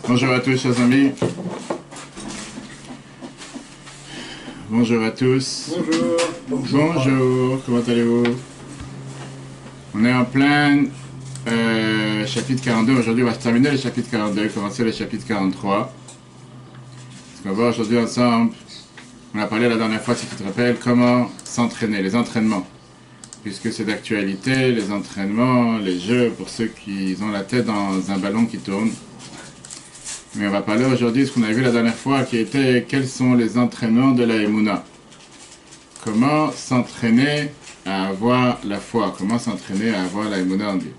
Bonjour à tous, chers amis. Bonjour à tous. Bonjour. Bonjour, comment allez-vous? On est en plein chapitre 42. Aujourd'hui, on va terminer le chapitre 42 et commencer le chapitre 43. Ce qu'on va voir aujourd'hui ensemble, on a parlé la dernière fois, si tu te rappelles, comment s'entraîner, les entraînements. Puisque c'est d'actualité, les entraînements, les jeux, pour ceux qui ont la tête dans un ballon qui tourne. Mais on va parler aujourd'hui de ce qu'on a vu la dernière fois, qui était quels sont les entraînements de la Emouna. Comment s'entraîner à avoir la foi, comment s'entraîner à avoir la Emouna en Dieu.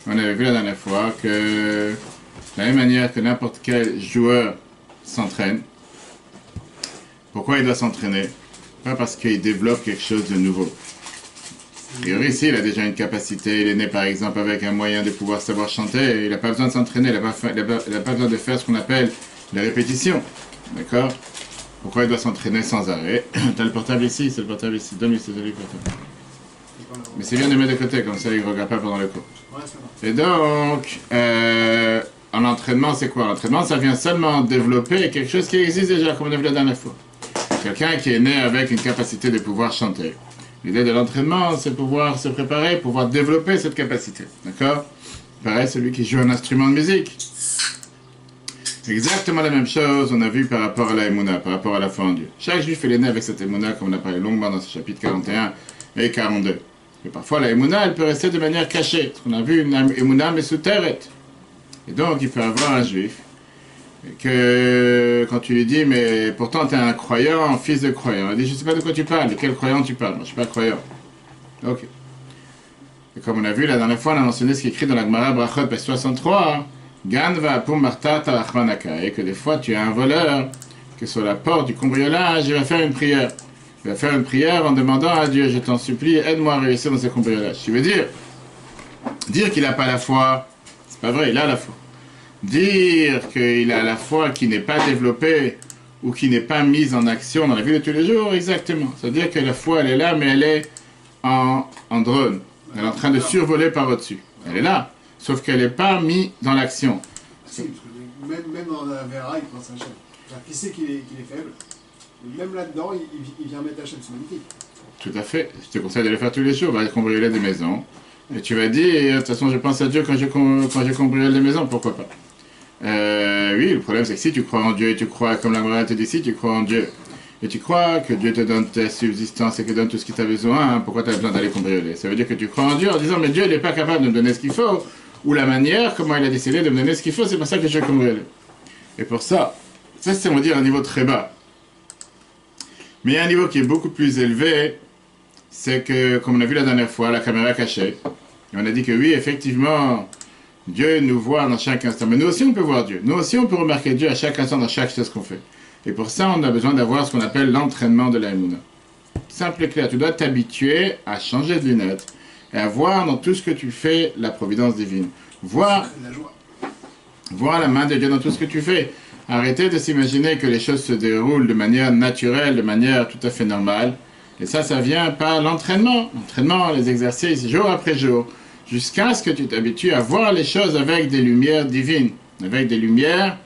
On avait vu la dernière fois que de la même manière que n'importe quel joueur s'entraîne, pourquoi il doit s'entraîner? Pas parce qu'il développe quelque chose de nouveau. Ici, il a déjà une capacité, il est né par exemple avec un moyen de pouvoir savoir chanter, il n'a pas besoin de s'entraîner, il n'a pas besoin de faire ce qu'on appelle les répétitions. D'accord? Pourquoi il doit s'entraîner sans arrêt? T'as le portable ici, c'est le portable ici, donne-lui ce joli portable. Mais c'est bien de mettre de côté, comme ça il ne regarde pas pendant le cours. Et donc, en entraînement, c'est quoi? L'entraînement, ça vient seulement développer quelque chose qui existe déjà, comme on a vu la dernière fois. Quelqu'un qui est né avec une capacité de pouvoir chanter. L'idée de l'entraînement, c'est pouvoir se préparer, pouvoir développer cette capacité. D'accord? Pareil, celui qui joue un instrument de musique. Exactement la même chose, on a vu par rapport à la Emouna, par rapport à la foi en Dieu. Chaque juif est né avec cette Emouna, comme on a parlé longuement dans ce chapitre 41 et 42. Mais parfois, la Emouna, elle peut rester de manière cachée. On a vu une Emouna, mais sous terre. Et donc, il peut y avoir un juif que quand tu lui dis, mais pourtant tu es un croyant, fils de croyant, il dit, je ne sais pas de quoi tu parles, de quel croyant tu parles, moi je ne suis pas croyant. Ok. Et comme on a vu la dernière fois, on a mentionné ce qui est écrit dans la Gemara Brachot, page 63, Ganva pum marta talachmanaka, et que des fois tu as un voleur, que sur la porte du cambriolage, il va faire une prière. Il va faire une prière en demandant à Dieu, je t'en supplie, aide-moi à réussir dans ce cambriolage. Tu veux dire qu'il n'a pas la foi, c'est pas vrai, il a la foi. Dire qu'il a la foi qui n'est pas développée ou qui n'est pas mise en action dans la vie de tous les jours, exactement. C'est-à-dire que la foi, elle est là, mais elle est en drone. Elle est en train de survoler par au-dessus. Elle est là, sauf qu'elle n'est pas mise dans l'action. Même dans la Vera, il pense à Hachem. Qui sait qu'il est faible, même là-dedans, il vient mettre Hachem, c'est magnifique. Tout à fait. Je te conseille de le faire tous les jours. Va cambrioler des maisons. Et tu vas dire, de toute façon, je pense à Dieu quand je cambriole des maisons, pourquoi pas. Oui, le problème c'est que si tu crois en Dieu et tu crois, comme la Gemara te dit, si tu crois en Dieu et tu crois que Dieu te donne ta subsistance et que donne tout ce que tu as besoin, pourquoi tu as besoin d'aller cambrioler? Ça veut dire que tu crois en Dieu en disant, mais Dieu n'est pas capable de me donner ce qu'il faut, ou la manière, comment il a décidé de me donner ce qu'il faut, c'est pour ça que je vais cambrioler. Et pour ça c'est, on va dire, un niveau très bas. Mais il y a un niveau qui est beaucoup plus élevé, c'est que, comme on a vu la dernière fois, la caméra cachée, et on a dit que oui, effectivement, Dieu nous voit dans chaque instant. Mais nous aussi, on peut voir Dieu. Nous aussi, on peut remarquer Dieu à chaque instant dans chaque chose qu'on fait. Et pour ça, on a besoin d'avoir ce qu'on appelle l'entraînement de la Emouna. Simple et clair. Tu dois t'habituer à changer de lunettes et à voir dans tout ce que tu fais la providence divine. Voir la main de Dieu dans tout ce que tu fais. Arrêtez de s'imaginer que les choses se déroulent de manière naturelle, de manière tout à fait normale. Et ça vient par l'entraînement. L'entraînement, les exercices, jour après jour. Jusqu'à ce que tu t'habitues à voir les choses avec des lumières divines, avec des lumières,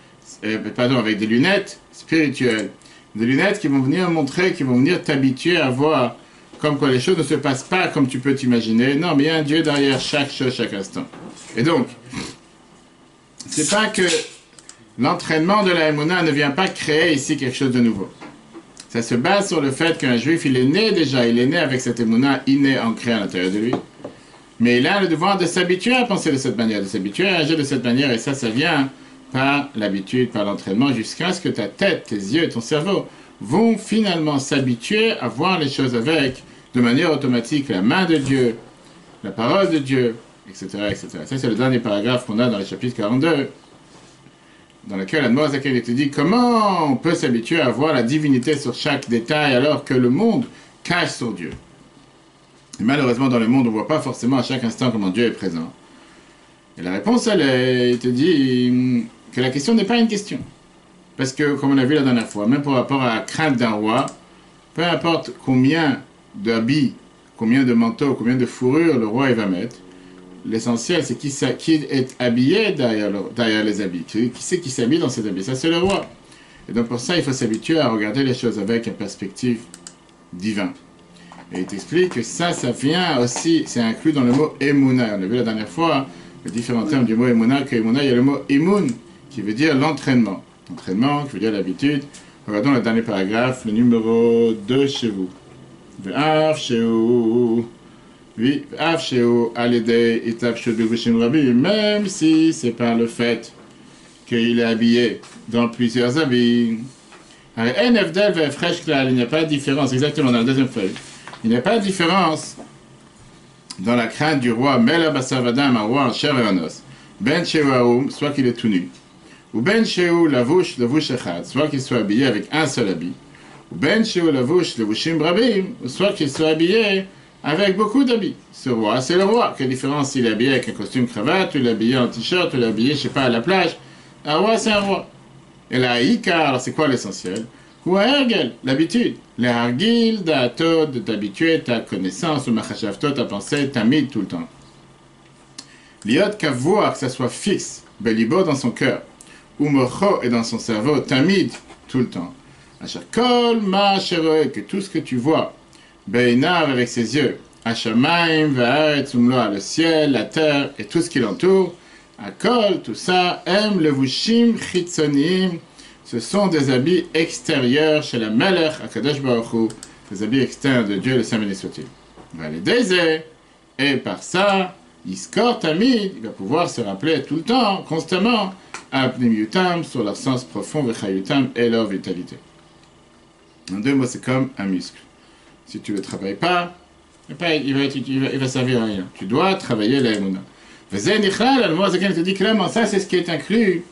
avec des lunettes spirituelles. Des lunettes qui vont venir montrer, qui vont venir t'habituer à voir comme quoi les choses ne se passent pas comme tu peux t'imaginer. Non, mais il y a un Dieu derrière chaque chose, chaque instant. Et donc, c'est pas que l'entraînement de la Emouna ne vient pas créer ici quelque chose de nouveau. Ça se base sur le fait qu'un juif, il est né déjà, il est né avec cette Emouna innée ancrée à l'intérieur de lui. Mais il a le devoir de s'habituer à penser de cette manière, de s'habituer à agir de cette manière, et ça vient par l'habitude, par l'entraînement, jusqu'à ce que ta tête, tes yeux et ton cerveau vont finalement s'habituer à voir les choses avec, de manière automatique, la main de Dieu, la parole de Dieu, etc. etc. Ça, c'est le dernier paragraphe qu'on a dans le chapitre 42, dans lequel Admor Zaken te dit comment on peut s'habituer à voir la divinité sur chaque détail alors que le monde cache sur Dieu. Et malheureusement, dans le monde, on ne voit pas forcément à chaque instant comment Dieu est présent. Et la réponse, il te dit que la question n'est pas une question. Parce que, comme on a vu la dernière fois, même par rapport à la crainte d'un roi, peu importe combien d'habits, combien de manteaux, combien de fourrures le roi il va mettre, l'essentiel, c'est qui est habillé derrière les habits. Qui c'est qui s'habille dans ces habits? Ça, c'est le roi. Et donc pour ça, il faut s'habituer à regarder les choses avec une perspective divine. Et il t'explique que ça vient aussi, c'est inclus dans le mot Emouna. On a vu la dernière fois les différents termes du mot Emouna, que Emouna, il y a le mot Imun, qui veut dire l'entraînement. L'entraînement, qui veut dire l'habitude. Regardons le dernier paragraphe, le numéro 2 chez vous. Ve'af shehu. Oui, ve'af shehu alidei itapshu bevushim rabbi. Même si c'est par le fait qu'il est habillé dans plusieurs habits. Il n'y a pas de différence, exactement dans la deuxième feuille. Il n'y a pas de différence dans la crainte du roi, Mela Basavadam, un roi en chair et en os. Ben Shewaoum, soit qu'il est tout nu. Ou Ben Sheou Lavouch Echad, soit qu'il soit habillé avec un seul habit. Ou Ben Sheou Lavouch Levushim Brabim, soit qu'il soit habillé avec beaucoup d'habits. Ce roi, c'est le roi. Quelle différence s'il est habillé avec un costume cravate, ou il est habillé en t-shirt, ou il est habillé, je sais pas, à la plage. Un roi, c'est un roi. Et la Ika, alors c'est quoi l'essentiel? Ou Hergel, l'habitude. Les Hargil, d'Atod, de t'habituer, ta connaissance, ou Machashavto, ta pensée, ta mide tout le temps. Liot Kavoua, que ça soit fixe, Belibo dans son cœur, ou Mocho et dans son cerveau, Tamid tout le temps. Achakol ma cheroe, que tout ce que tu vois, Beinav avec ses yeux, Hashamaim, Va'aretz, Umloa, le ciel, la terre et tout ce qui l'entoure, Akol, tout ça, aime le Vushim, Chitsonim, ce sont des habits extérieurs chez la Melech, Akadosh Baruch Hu, des habits externes de Dieu, le Saint béni soit-il. Va les désir, et par ça, Iskor Tamid, il va pouvoir se rappeler tout le temps, constamment, Apnim Yutam, sur leur sens profond, Vechayutam, et leur vitalité. En deux mots, c'est comme un muscle. Si tu ne le travailles pas, il va servir à rien. Tu dois travailler la Emouna. Le mot Zaken te dit clairement, ça c'est ce qui est inclus.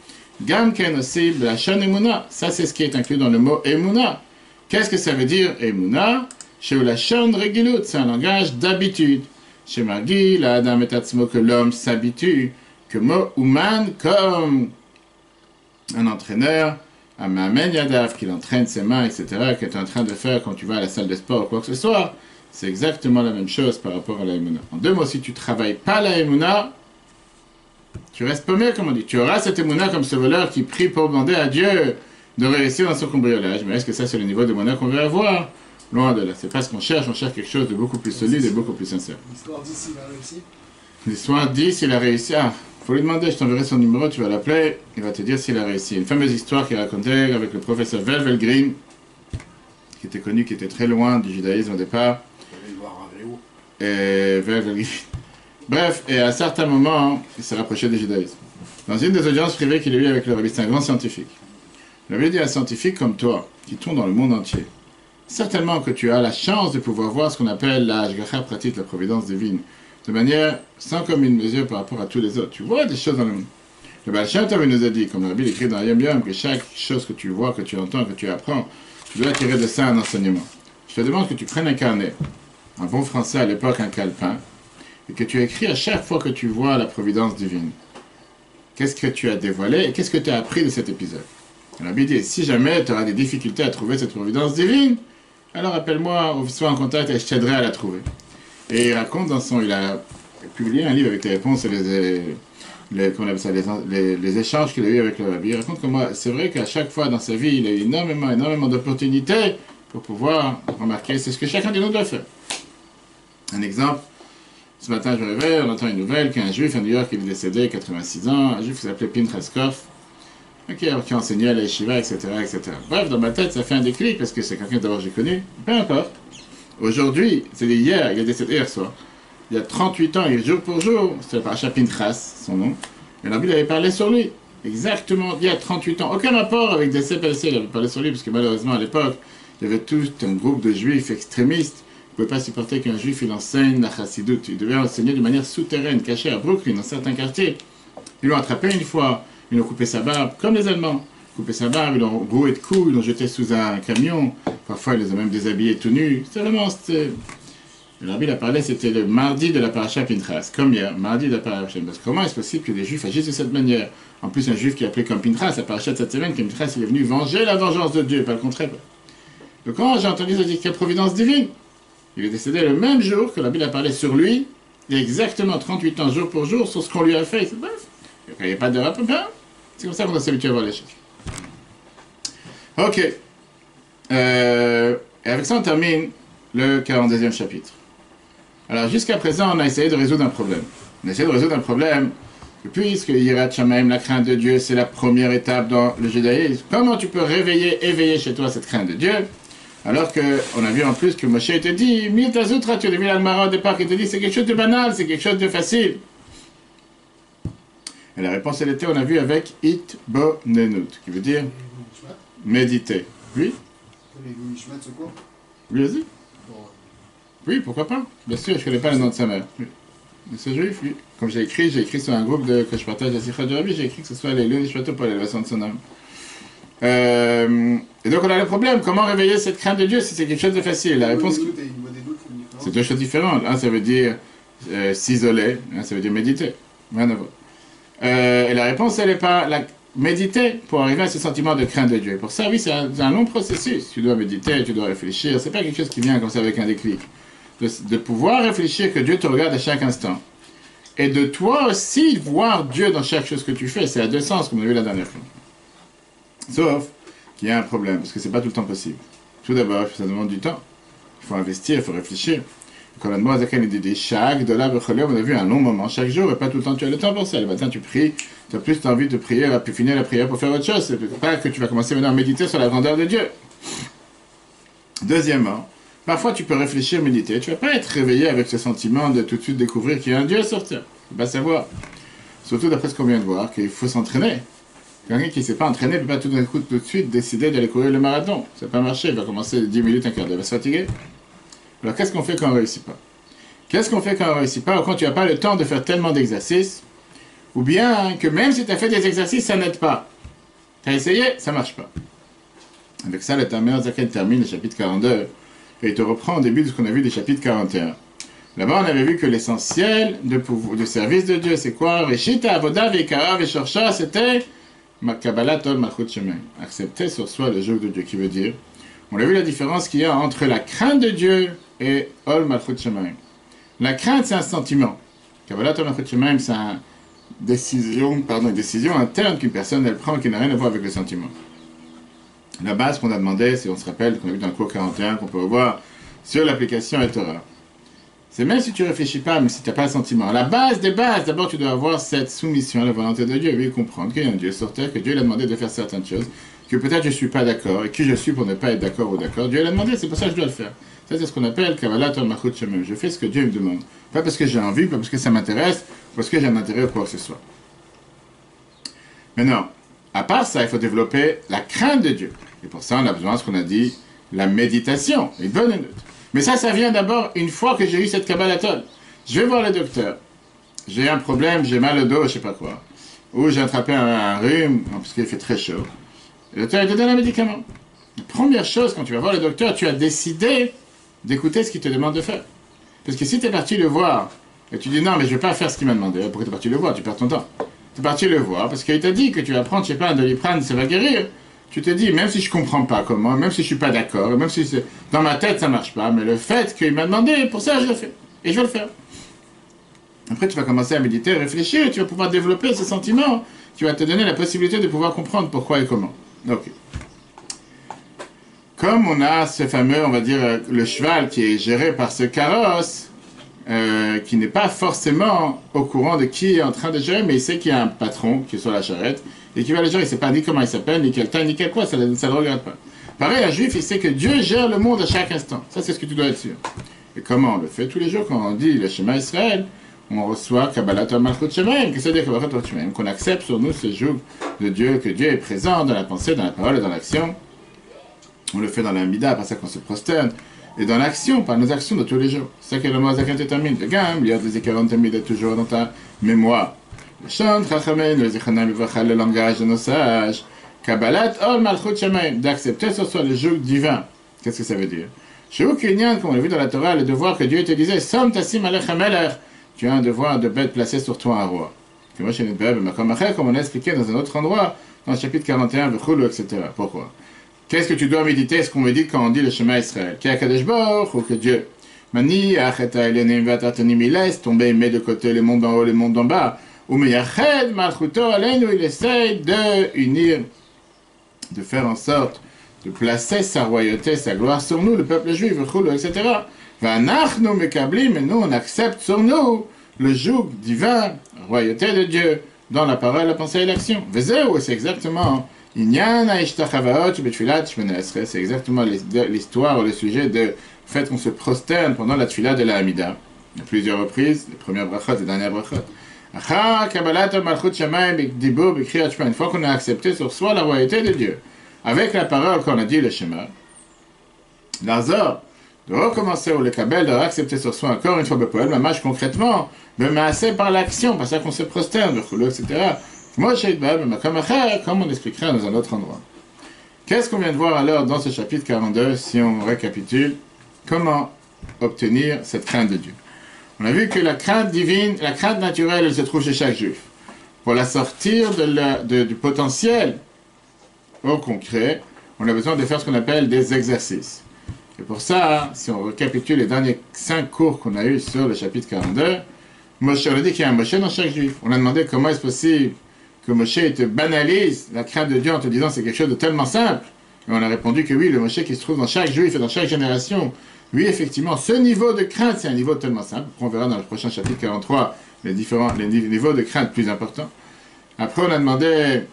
Gamken aussi, la Shan Emouna, ça c'est ce qui est inclus dans le mot Emouna. Qu'est-ce que ça veut dire Emouna? Chez la Shan Regilut, c'est un langage d'habitude. Chez Margi, la Adam et Tatsmo, que l'homme s'habitue. Que mot Ouman, comme un entraîneur, un Mamen Yadav, qui entraîne ses mains, etc., que tu es en train de faire quand tu vas à la salle de sport ou quoi que ce soit. C'est exactement la même chose par rapport à la Emouna. En deux mots, si tu ne travailles pas la Emouna, tu restes paumé, comme on dit. Tu auras cette Emouna comme ce voleur qui prie pour demander à Dieu de réussir dans son cambriolage. Mais est-ce que ça, c'est le niveau de Emouna qu'on veut avoir? Loin de là. C'est pas ce qu'on cherche quelque chose de beaucoup plus solide et beaucoup plus sincère. L'histoire dit s'il a réussi. L'histoire dit s'il a réussi. Ah, faut lui demander, je t'enverrai son numéro, tu vas l'appeler, il va te dire s'il a réussi. Une fameuse histoire qu'il racontait avec le professeur Velvel Green, qui était connu, qui était très loin du judaïsme au départ. Et Velvel Green. Bref, et à un certain moment, il s'est rapproché du judaïsme. Dans une des audiences privées qu'il a eues avec le rabbi, c'est un grand scientifique. Le rabbi dit à un scientifique comme toi, qui tourne dans le monde entier, certainement que tu as la chance de pouvoir voir ce qu'on appelle la Hashgacha pratique, la providence divine, de manière sans commune mesure par rapport à tous les autres. Tu vois des choses dans le monde. Le Baal Shem Tov nous a dit, comme le rabbi écrit dans Yom Yom, que chaque chose que tu vois, que tu entends, que tu apprends, tu dois tirer de ça un enseignement. Je te demande que tu prennes un carnet, en bon français à l'époque un calepin, et que tu écris à chaque fois que tu vois la providence divine. Qu'est-ce que tu as dévoilé et qu'est-ce que tu as appris de cet épisode? Le rabbi dit, si jamais tu auras des difficultés à trouver cette providence divine, alors appelle-moi ou sois en contact et je t'aiderai à la trouver. Et il raconte il a publié un livre avec les réponses et les échanges qu'il a eu avec le rabbi. Il raconte que c'est vrai qu'à chaque fois dans sa vie, il a eu énormément d'opportunités pour pouvoir remarquer, c'est ce que chacun de nous doit faire. Un exemple, ce matin je me réveille, on entend une nouvelle qu'un juif à New York, il est décédé, 86 ans, un juif qui s'appelait Pinchas Koff, qui enseignait à la yeshiva, etc., etc. Bref, dans ma tête, ça fait un déclic, parce que c'est quelqu'un d'abord que j'ai connu, peu importe. Aujourd'hui, c'est hier, il est décédé hier soir. Il y a 38 ans, jour pour jour, c'était le paracha Pinchas, son nom, et la Bible avait parlé sur lui. Exactement, il y a 38 ans. Aucun rapport avec des CPLC, il avait parlé sur lui, parce que malheureusement, à l'époque, il y avait tout un groupe de juifs extrémistes qui ne pouvaient pas supporter qu'un juif il enseigne la chassidoute. Il devait enseigner de manière souterraine, cachée à Brooklyn, dans certains quartiers. Ils l'ont attrapé une fois, ils l'ont coupé sa barbe, comme les Allemands. Coupé sa barbe, ils l'ont roué de coups, ils l'ont jeté sous un camion. Parfois, ils les ont même déshabillés tout nus. C'est vraiment, le rabbi a parlé, c'était le mardi de la paracha Pinchas, comme hier, mardi de la paracha. Parce que comment est-ce possible que des juifs agissent de cette manière? En plus, un juif qui est appelé comme Pinchas, la paracha de cette semaine, que Pinchas il est venu venger la vengeance de Dieu, pas le contraire. Donc quand j'ai entendu ça, dit qu'il y a providence divine, il est décédé le même jour que la Bible a parlé sur lui, exactement 38 ans jour pour jour sur ce qu'on lui a fait. Il n'y a pas de rapport. C'est comme ça qu'on doit s'habituer à voir les choses. Ok. Et avec ça, on termine le 42e chapitre. Alors, jusqu'à présent, on a essayé de résoudre un problème. On a essayé de résoudre un problème, que puisque Yirat Shamayim, la crainte de Dieu, c'est la première étape dans le judaïsme, comment tu peux éveiller chez toi cette crainte de Dieu, alors qu'on a vu en plus que Moshe te dit, Miltazutra, tu as vu l'Almara au départ qui te dit, c'est quelque chose de banal, c'est quelque chose de facile. Et la réponse, elle était, on a vu avec Itbonenut, qui veut dire méditer. Oui? Oui, vas-y. Oui, pourquoi pas? Bien sûr, je ne connais pas le nom de sa mère. Oui. Mais c'est juif, oui. Comme j'ai écrit sur un groupe que je partage à Sikha du Rabbi, j'ai écrit que ce soit les Nishmato pour l'élévation de son âme. Et donc on a le problème, comment réveiller cette crainte de Dieu si c'est quelque chose de facile? La réponse, c'est deux choses différentes. Un, ça veut dire s'isoler, un, ça veut dire méditer. Rien à voir. Et la réponse, elle n'est pas méditer pour arriver à ce sentiment de crainte de Dieu. Et pour ça, oui, c'est un long processus. Tu dois méditer, tu dois réfléchir. C'est pas quelque chose qui vient comme ça avec un déclic. De pouvoir réfléchir que Dieu te regarde à chaque instant. Et de toi aussi voir Dieu dans chaque chose que tu fais. C'est à deux sens, comme on a vu la dernière fois. Sauf qu'il y a un problème, parce que c'est pas tout le temps possible. Tout d'abord, ça demande du temps. Il faut investir, il faut réfléchir. Quand la demande dit chaque dollar, on a vu un long moment, chaque jour, et pas tout le temps tu as le temps pour ça. Le matin tu pries, tu as plus envie de prier, puis finir la prière pour faire autre chose. C'est pas que tu vas commencer maintenant à méditer sur la grandeur de Dieu. Deuxièmement, parfois tu peux réfléchir, méditer, tu vas pas être réveillé avec ce sentiment de tout de suite découvrir qu'il y a un Dieu sur terre. Tu vas pas savoir. Surtout d'après ce qu'on vient de voir, qu'il faut s'entraîner. Quelqu'un qui ne s'est pas entraîné ne peut pas tout d'un coup, tout de suite, décider d'aller courir le marathon. Ça ne va pas marcher, il va commencer 10 minutes, un quart d'heure, il va se fatiguer. Alors qu'est-ce qu'on fait quand on ne réussit pas? Qu'est-ce qu'on fait quand on ne réussit pas, ou quand tu n'as pas le temps de faire tellement d'exercices, ou bien que même si tu as fait des exercices, ça n'aide pas. Tu as essayé, ça ne marche pas. Avec ça, le Tamer Zaken termine le chapitre 42, et il te reprend au début de ce qu'on a vu des chapitres 41. Là-bas, on avait vu que l'essentiel du service de Dieu, c'est quoi? Reshita, Avoda, Vekara, Veshorcha, c'était Kabbalat Ol Malchut Shemayim. Accepter sur soi le joug de Dieu, qui veut dire, on a vu la différence qu'il y a entre la crainte de Dieu et Ol Malchut Shemayim. La crainte, c'est un sentiment. Kabbalat Ol Malchut Shemayim, c'est une décision interne qu'une personne elle prend qui n'a rien à voir avec le sentiment. La base qu'on a demandé, si on se rappelle, qu'on a vu dans le cours 41, qu'on peut voir sur l'application et Torah. C'est même si tu ne réfléchis pas, mais si tu n'as pas le sentiment. La base des bases, d'abord tu dois avoir cette soumission à la volonté de Dieu, et oui, comprendre qu'il y a un Dieu sur terre, que Dieu l'a demandé de faire certaines choses, que peut-être je ne suis pas d'accord, et qui je suis pour ne pas être d'accord ou d'accord. Dieu l'a demandé, c'est pour ça que je dois le faire. Ça, c'est ce qu'on appelle Kabbalat Ol Malchut Shemayim. Je fais ce que Dieu me demande. Pas parce que j'ai envie, pas parce que ça m'intéresse, parce que j'ai un intérêt ou quoi que ce soit. Maintenant, à part ça, il faut développer la crainte de Dieu. Et pour ça, on a besoin de ce qu'on a dit, la méditation, et bonne note. Mais ça vient d'abord une fois que j'ai eu cette Kabbalatol. Je vais voir le docteur. J'ai un problème, j'ai mal au dos, je sais pas quoi. Ou j'ai attrapé un rhume, parce qu'il fait très chaud. Le docteur, il te donne un médicament. La première chose, quand tu vas voir le docteur, tu as décidé d'écouter ce qu'il te demande de faire. Parce que si tu es parti le voir, et tu dis non, mais je ne vais pas faire ce qu'il m'a demandé, pourquoi tu es parti le voir? Tu perds ton temps. Tu es parti le voir, parce qu'il t'a dit que tu vas prendre, je sais pas, un Doliprane, ça va guérir. Tu te dis, même si je comprends pas comment, même si je suis pas d'accord, même si dans ma tête ça marche pas, mais le fait qu'il m'a demandé, pour ça je le fais. Et je vais le faire. Après tu vas commencer à méditer, réfléchir, et tu vas pouvoir développer ce sentiment qui va te donner la possibilité de pouvoir comprendre pourquoi et comment. Ok. Comme on a ce fameux, on va dire, le cheval qui est géré par ce carrosse, qui n'est pas forcément au courant de qui est en train de gérer, mais il sait qu'il y a un patron qui est sur la charrette, et qui va le gérer, il ne sait pas ni comment il s'appelle, ni quelle taille, ni quel quoi, ça ne le regarde pas. Pareil, un juif, il sait que Dieu gère le monde à chaque instant. Ça, c'est ce que tu dois être sûr. Et comment on le fait tous les jours, quand on dit le Shema Israël, on reçoit Kabbalat Ol Malchut Shemayim, qu'est-ce que ça veut dire Kabbalat Ol Malchut Shemayim, qu'on accepte sur nous ce joug de Dieu, que Dieu est présent dans la pensée, dans la parole et dans l'action. On le fait dans la mida, par ça qu'on se prosterne, et dans l'action, par nos actions de tous les jours. C'est ça que le mot Zaken te termine. Le gamme, lire des écarons termine toujours dans ta mémoire. Le chant, Chachamim, le Zichanam, le langage de nos sages. Kabbalat Ol Malchut Shemayim, d'accepter sur soi le joug divin. Qu'est-ce que ça veut dire? Chez Kinyan, comme on l'a vu dans la Torah, le devoir que Dieu te disait, Som Tassim Alech HaMelech, tu as un devoir de bête placer sur toi un roi. Comme on a expliqué dans un autre endroit, dans le chapitre 41, etc. Pourquoi? Qu'est-ce que tu dois méditer? Ce qu'on médite quand on dit le Shema Israël? Qu'il y a Kadesh Baruch ou que Dieu? Mani, Acheta, Elenim, Vatatanim, il laisse tomber, il met de côté les mondes d'en haut, les mondes d'en bas. Ou Meyached, Malchuto, Alenu, il essaye de unir, de faire en sorte de placer sa royauté, sa gloire sur nous, le peuple juif, etc. Vanachnu mekablim, et nous on accepte sur nous le joug divin, la royauté de Dieu, dans la parole, la pensée et l'action. Vezeu, c'est exactement Inyan Aishtachavaot Betfilat Shmona Esrei, c'est exactement l'histoire ou le sujet de fait qu'on se prosterne pendant la tefila de la Hamida. À plusieurs reprises, les premières brachot, les dernières brachot. Une fois qu'on a accepté sur soi la royauté de Dieu, avec la parole qu'on a dit, le Shema, l'Azor, de recommencer ou le Kabel, de accepter sur soi encore une fois le poème, la concrètement, mais masser par l'action, par ça qu'on se prosterne, etc. Comme on expliquera dans un autre endroit. Qu'est-ce qu'on vient de voir alors dans ce chapitre 42, si on récapitule, comment obtenir cette crainte de Dieu? On a vu que la crainte divine, la crainte naturelle, elle se trouve chez chaque juif. Pour la sortir du potentiel au concret, on a besoin de faire ce qu'on appelle des exercices. Et pour ça, si on récapitule les derniers 5 cours qu'on a eus sur le chapitre 42, Moshe, on a dit qu'il y a un Moshe dans chaque juif. On a demandé comment est-ce possible que Moshe te banalise la crainte de Dieu en te disant c'est quelque chose de tellement simple. Et on a répondu que oui, le Moshe qui se trouve dans chaque juif et dans chaque génération, oui, effectivement, ce niveau de crainte, c'est un niveau tellement simple. On verra dans le prochain chapitre 43 les niveaux de crainte plus importants. Après, on a demandé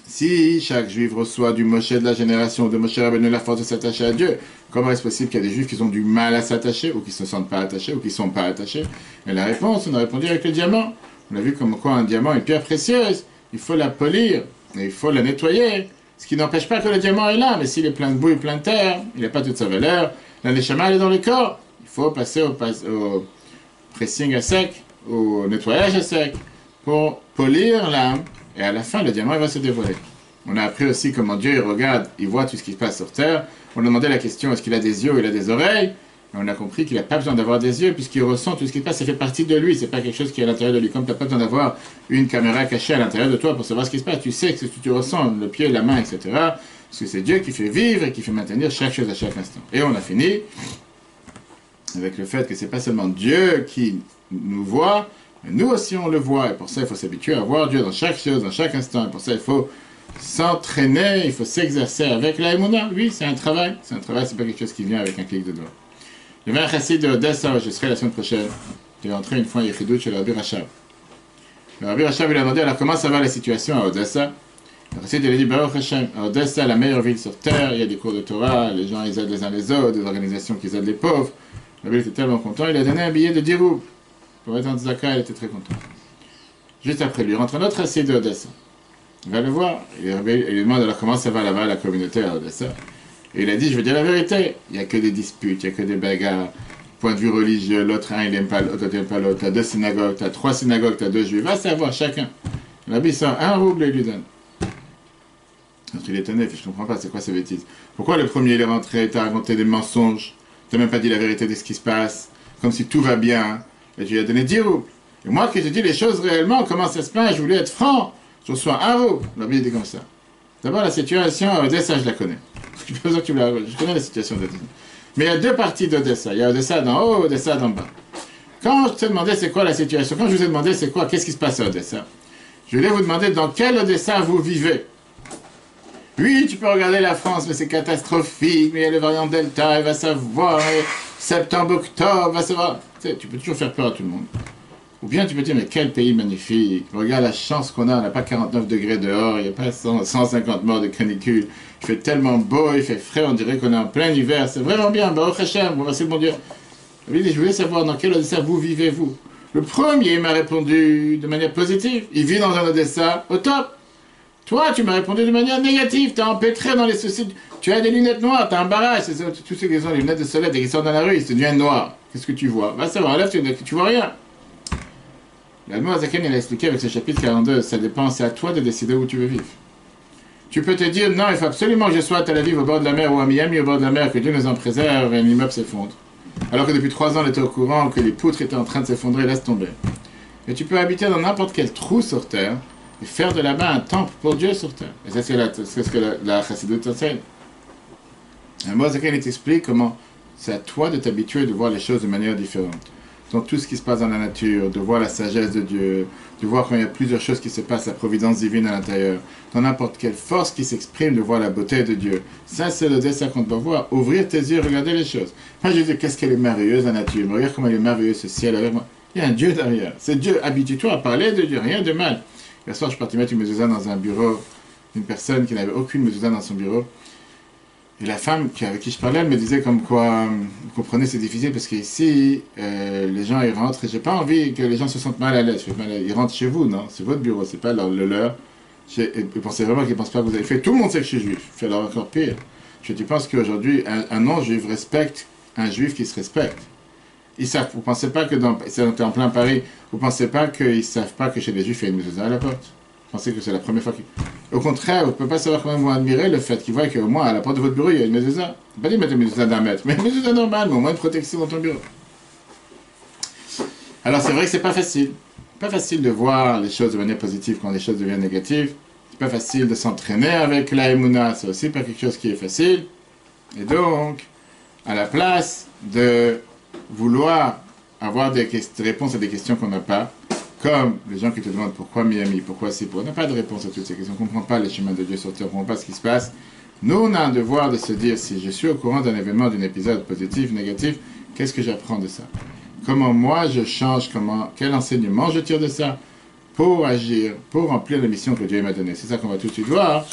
si chaque juif reçoit du Moshe de la génération de Moshe Rabbeinu la force de s'attacher à Dieu, comment est-ce possible qu'il y a des juifs qui ont du mal à s'attacher, ou qui ne se sentent pas attachés, ou qui ne sont pas attachés? Et la réponse, on a répondu avec le diamant. On a vu comme quoi un diamant, une pierre précieuse, il faut la polir, et il faut la nettoyer. Ce qui n'empêche pas que le diamant est là, mais s'il est plein de boue et plein de terre, il n'a pas toute sa valeur. La neshama, elle est dans le corps. Il faut passer au pressing à sec, au nettoyage à sec, pour polir l'âme. Et à la fin, le diamant, il va se dévoiler. On a appris aussi comment Dieu, il regarde, il voit tout ce qui se passe sur terre. On a demandé la question, est-ce qu'il a des yeux ou il a des oreilles? Et on a compris qu'il n'a pas besoin d'avoir des yeux, puisqu'il ressent tout ce qui se passe, ça fait partie de lui, c'est pas quelque chose qui est à l'intérieur de lui. Comme tu n'as pas besoin d'avoir une caméra cachée à l'intérieur de toi pour savoir ce qui se passe, tu sais que ce que tu ressens, le pied, la main, etc., parce que c'est Dieu qui fait vivre et qui fait maintenir chaque chose à chaque instant. Et on a fini avec le fait que c'est pas seulement Dieu qui nous voit, mais nous aussi on le voit, et pour ça il faut s'habituer à voir Dieu dans chaque chose, dans chaque instant, et pour ça il faut s'entraîner, il faut s'exercer avec la Emouna. Oui, c'est un travail, c'est pas quelque chose qui vient avec un clic de doigt. Il y avait un chassid de Odessa, je serai la semaine prochaine, qui est entré une fois à Yechidout chez le Rabbi Rachav. Le Rabbi Rachav lui a demandé alors comment ça va la situation à Odessa. Le chassid il a dit Baruch Hashem, à Odessa, la meilleure ville sur terre, il y a des cours de Torah, les gens ils aident les uns les autres, des organisations qui aident les pauvres. Le Rabbi était tellement content, il a donné un billet de 10 roubles. Pour être en tzedaka, il était très content. Juste après lui rentre un autre chassid de Odessa. Il va le voir, il lui demande alors comment ça va là-bas la communauté à Odessa. Et il a dit, je veux dire la vérité, il n'y a que des disputes, il n'y a que des bagarres, point de vue religieux, l'autre un il n'aime pas l'autre, l'autre n'aime pas l'autre, t'as 2 synagogues, t'as 3 synagogues, t'as 2 juifs, va savoir chacun. Rabbi sort 1 rouble et il lui donne. Donc il est étonné, je ne comprends pas, c'est quoi ces bêtises? Pourquoi le premier il est rentré, t'as raconté des mensonges, t'as même pas dit la vérité de ce qui se passe, comme si tout va bien, et tu lui as donné 10 roubles. Et moi qui te dis les choses réellement, comment ça se passe, je voulais être franc, je reçois 1 rouble. Rabbi dit comme ça. D'abord la situation à Odessa, je la connais. Je connais la situation d'Odessa. Mais il y a 2 parties d'Odessa. Il y a Odessa d'en haut, Odessa d'en bas. Quand je te demandais c'est quoi la situation, quand je vous ai demandé c'est quoi, qu'est-ce qui se passe à Odessa, je voulais vous demander dans quel Odessa vous vivez. Oui, tu peux regarder la France, mais c'est catastrophique, mais il y a le variant Delta, il va savoir, septembre, octobre, va savoir. Tu sais, tu peux toujours faire peur à tout le monde. Ou bien tu peux dire, mais quel pays magnifique, regarde la chance qu'on a, on n'a pas 49 degrés dehors, il n'y a pas 150 morts de canicule, il fait tellement beau, il fait frais, on dirait qu'on est en plein hiver, c'est vraiment bien, Baruch Hashem, merci le bon Dieu. Je voulais savoir dans quel Odessa vous vivez, vous. Le premier m'a répondu de manière positive, il vit dans un Odessa au top. Toi, tu m'as répondu de manière négative, tu as empêtré dans les soucis, tu as des lunettes noires, tu as un barrage, tous ceux qui ont les lunettes de soleil et qui sortent dans la rue, ils se deviennent noirs. Qu'est-ce que tu vois? Va savoir, là, tu vois rien. L'Admor Azaken, il a expliqué avec ce chapitre 42, ça dépend, c'est à toi de décider où tu veux vivre. Tu peux te dire, non, il faut absolument que je sois à Tel Aviv au bord de la mer ou à Miami au bord de la mer, que Dieu nous en préserve et l'immeuble s'effondre. Alors que depuis 3 ans, on était au courant que les poutres étaient en train de s'effondrer, laisse tomber. Et tu peux habiter dans n'importe quel trou sur terre et faire de là-bas un temple pour Dieu sur terre. Et c'est ce que la Chassidut enseigne. L'Admor Azaken, il t'explique comment C'est à toi de t'habituer de voir les choses de manière différente. Donc tout ce qui se passe dans la nature, de voir la sagesse de Dieu, de voir quand il y a plusieurs choses qui se passent, la providence divine à l'intérieur, dans n'importe quelle force qui s'exprime, de voir la beauté de Dieu. Ça, c'est le dessin qu'on doit voir. Ouvrir tes yeux, regarder les choses. Moi, je dis, qu'est-ce qu'elle est merveilleuse, la nature. Regarde comment elle est merveilleuse, ce ciel avec moi. Il y a un Dieu derrière. C'est Dieu. Habitue-toi à parler de Dieu. Rien de mal. Hier soir, je suis parti mettre une mezuzah dans un bureau d'une personne qui n'avait aucune mezuzah dans son bureau. Et la femme avec qui je parlais, elle me disait comme quoi, vous comprenez, c'est difficile parce qu'ici, les gens, ils rentrent et j'ai pas envie que les gens se sentent mal à l'aise. Ils rentrent chez vous, non? C'est votre bureau, c'est pas le leur. Et pensez vraiment qu'ils ne pensent pas que vous avez fait. Tout le monde sait que je suis juif. Je fais alors encore pire. Tu penses qu'aujourd'hui, un non-juif respecte un juif qui se respecte. Ils savent. Vous pensez pas que c'est en plein Paris, vous pensez pas qu'ils savent pas que chez les juifs, il y a une mezuzah à la porte? Vous pensez que c'est la première fois qu'ils... Au contraire, vous ne pouvez pas savoir comment vous admirer le fait qu'ils voient qu'au moins à la porte de votre bureau, il y a une mezuzah. Pas dit mettre une mezuzah d'1 mètre, mais une mezuzah normale, mais au moins une protection dans ton bureau. Alors c'est vrai que c'est pas facile. Pas facile de voir les choses de manière positive quand les choses deviennent négatives. C'est pas facile de s'entraîner avec la Emouna. C'est aussi pas quelque chose qui est facile. Et donc, à la place de vouloir avoir des réponses à des questions qu'on n'a pas, comme les gens qui te demandent pourquoi Miami, pourquoi c'est pour... On n'a pas de réponse à toutes ces questions. On ne comprend pas les chemins de Dieu sur terre, on ne comprend pas ce qui se passe. Nous, on a un devoir de se dire, si je suis au courant d'un événement, d'un épisode positif, négatif, qu'est-ce que j'apprends de ça? Comment moi je change, quel enseignement je tire de ça pour agir, pour remplir la mission que Dieu m'a donnée. C'est ça qu'on va tout de suite voir